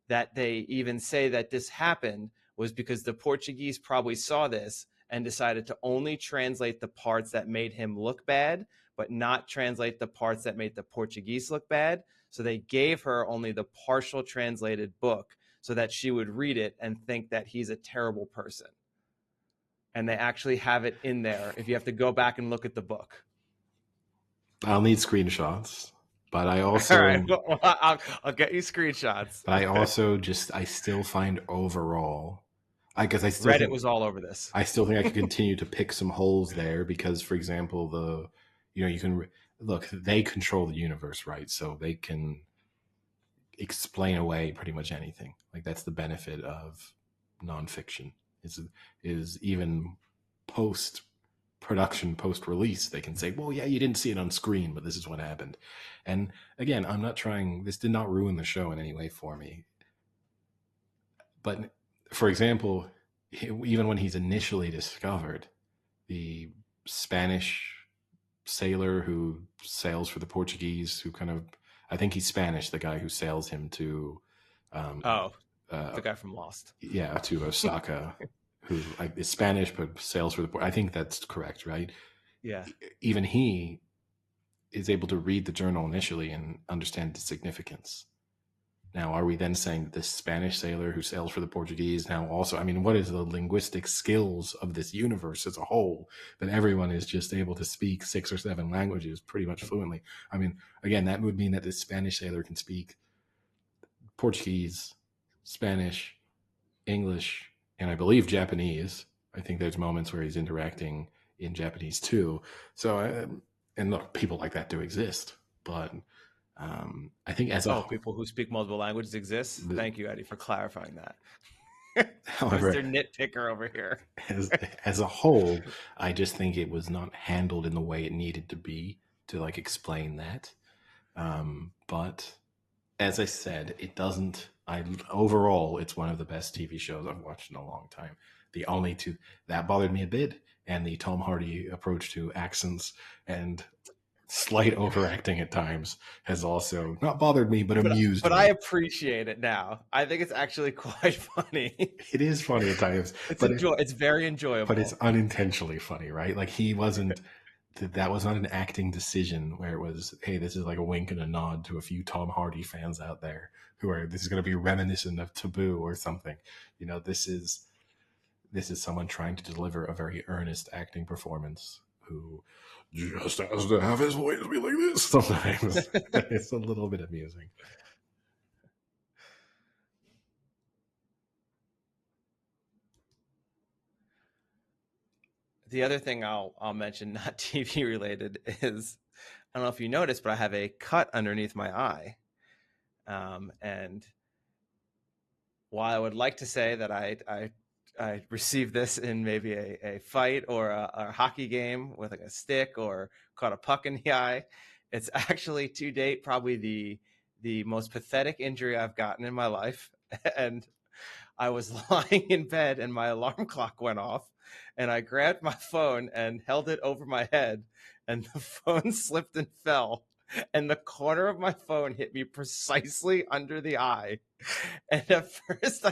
that they even say that this happened was because the Portuguese probably saw this and decided to only translate the parts that made him look bad, but not translate the parts that made the Portuguese look bad. So they gave her only the partial translated book so that she would read it and think that he's a terrible person. And they actually have it in there if you have to go back and look at the book. I'll need screenshots, but I also... All right, well, I'll get you screenshots. But I also I still find overall... because I still Reddit was all over this. I still think I could continue to pick some holes there because, for example, you can... Look, they control the universe, right? So they can explain away pretty much anything. Like, that's the benefit of nonfiction. Is even post-production, post-release, they can say, well, yeah, you didn't see it on screen, but this is what happened. And again, I'm not trying... This did not ruin the show in any way for me. But, for example, even when he's initially discovered, the Spanish sailor who sails for the Portuguese, who kind of... I think he's Spanish, the guy who sails him to... the guy from Lost. Yeah, to Osaka, who is Spanish but sails for the... I think that's correct, right? Yeah. Even he is able to read the journal initially and understand the significance. Now, are we then saying that this Spanish sailor who sails for the Portuguese now also... I mean, what is the linguistic skills of this universe as a whole that everyone is just able to speak 6 or 7 languages pretty much fluently? I mean, again, that would mean that this Spanish sailor can speak Portuguese, Spanish, English, and I believe Japanese. I think there's moments where he's interacting in Japanese too. So, and look, people like that do exist, but I think as a People who speak multiple languages exist. Thank you, Eddie, for clarifying that. however, Mr. Nitpicker over here. as a whole, I just think it was not handled in the way it needed to be to like explain that. But as I said, it doesn't. Overall, it's one of the best TV shows I've watched in a long time. The only two that bothered me a bit, and the Tom Hardy approach to accents and slight overacting at times has also not bothered me, but amused but me. I appreciate it now. I think it's actually quite funny. It is funny at times. It's very enjoyable. But it's unintentionally funny, right? Like he wasn't. That was not an acting decision where it was, hey, this is like a wink and a nod to a few Tom Hardy fans out there who are, this is going to be reminiscent of Taboo or something. You know, this is someone trying to deliver a very earnest acting performance who just has to have his voice be like this sometimes. It's a little bit amusing. The other thing I'll mention, not TV related, is I don't know if you noticed, but I have a cut underneath my eye. And while I would like to say that I received this in maybe a fight or a hockey game with like a stick or caught a puck in the eye, it's actually to date probably the most pathetic injury I've gotten in my life. And I was lying in bed and my alarm clock went off, and I grabbed my phone and held it over my head, and the phone slipped and fell, and the corner of my phone hit me precisely under the eye. And at first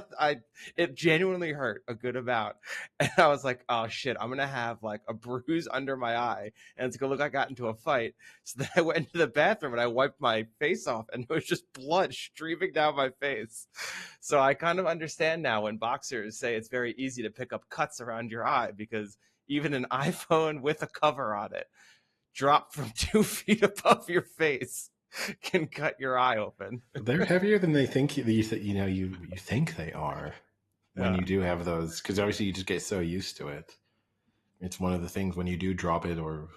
it genuinely hurt a good amount, and I was like, oh shit, I'm gonna have like a bruise under my eye and it's gonna look like I got into a fight. So then I went into the bathroom and I wiped my face off, and it was just blood streaming down my face. So I kind of understand now when boxers say it's very easy to pick up cuts around your eye, because even an iPhone with a cover on it dropped from 2 feet above your face can cut your eye open. They're heavier than they think. You think they are when you do have those, because obviously you just get so used to it. It's one of the things when you do drop it, or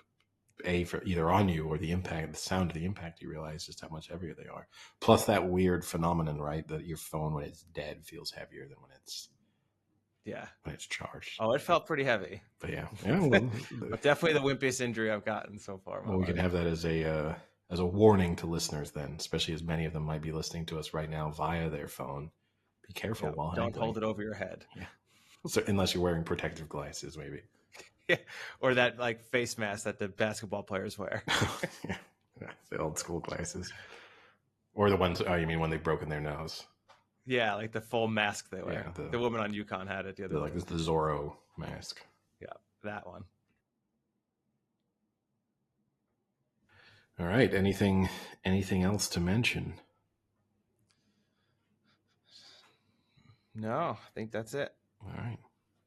for either on you or the sound of the impact, you realize just how much heavier they are. Plus that weird phenomenon, right, that your phone when it's dead feels heavier than when it's charged. Oh, it felt pretty heavy. But well, but definitely the wimpiest injury I've gotten so far. Well, we can have that as a warning to listeners then, especially as many of them might be listening to us right now via their phone. Be careful while handling. Don't hold it over your head. Yeah. So unless you're wearing protective glasses, maybe. Yeah. Or that like face mask that the basketball players wear. Yeah. The old school glasses. Or the ones, you mean when they've broken their nose? Yeah, like the full mask they wear. Yeah, the woman on UConn had it the other day. Like the Zorro mask. Yeah, that one. All right. Anything else to mention? No, I think that's it. All right.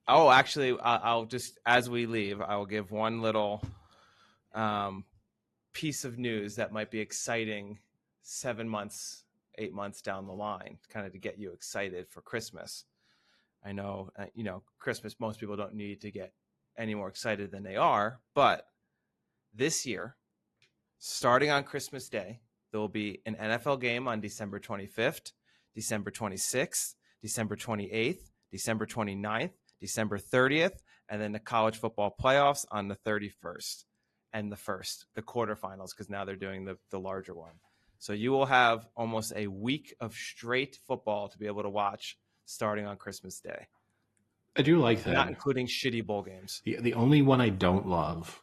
Oh, actually, I'll just, as we leave, I will give one little piece of news that might be exciting 7 months, 8 months down the line, kind of to get you excited for Christmas. I know, Christmas, most people don't need to get any more excited than they are, but this year, starting on Christmas Day, there will be an NFL game on December 25th, December 26th, December 28th, December 29th, December 30th, and then the college football playoffs on the 31st and the 1st, the quarterfinals, because now they're doing the larger one. So you will have almost a week of straight football to be able to watch starting on Christmas Day. I do like that. Not including shitty bowl games. The only one I don't love,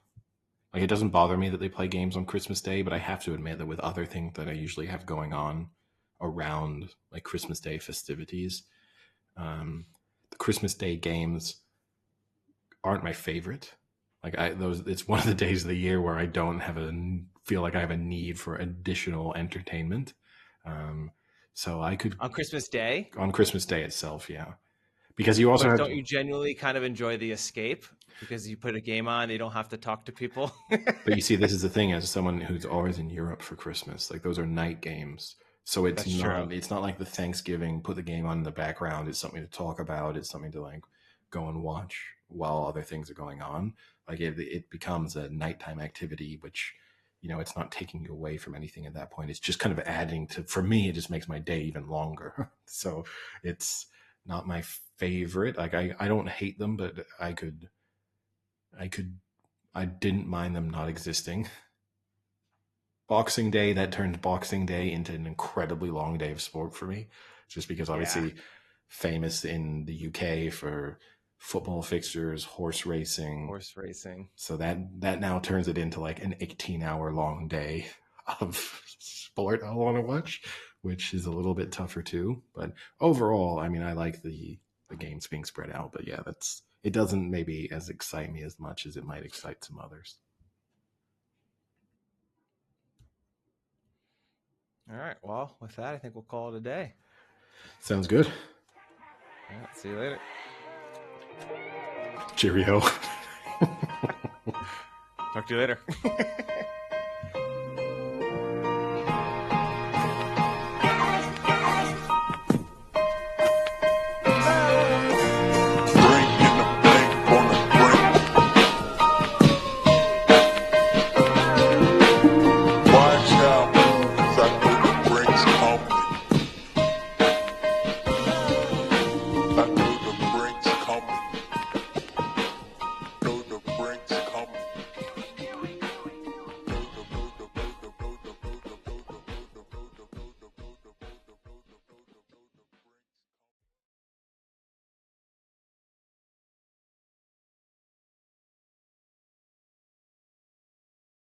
like it doesn't bother me that they play games on Christmas Day, but I have to admit that with other things that I usually have going on around like Christmas Day festivities, the Christmas Day games aren't my favorite. Like it's one of the days of the year where I don't feel like I have a need for additional entertainment. So I could on Christmas Day itself. Yeah. Because you also don't you genuinely kind of enjoy the escape because you put a game on, you don't have to talk to people. But you see, this is the thing, as someone who's always in Europe for Christmas, like those are night games. So That's true. it's not like the Thanksgiving, put the game on in the background. It's something to talk about. It's something to like go and watch while other things are going on. Like it becomes a nighttime activity, which, it's not taking you away from anything at that point. It's just kind of adding to, for me, it just makes my day even longer. So it's not my favorite. Like I don't hate them, but I could, I didn't mind them not existing. Boxing Day, that turned Boxing Day into an incredibly long day of sport for me, just because Yeah. obviously famous in the UK for football fixtures, horse racing. Horse racing. So that now turns it into like an 18-hour long day of sport I want to watch, which is a little bit tougher too. But overall, I mean, I like the games being spread out. But yeah, it doesn't maybe as excite me as much as it might excite some others. All right. Well, with that, I think we'll call it a day. Sounds good. All right. See you later. Cheerio. Talk to you later.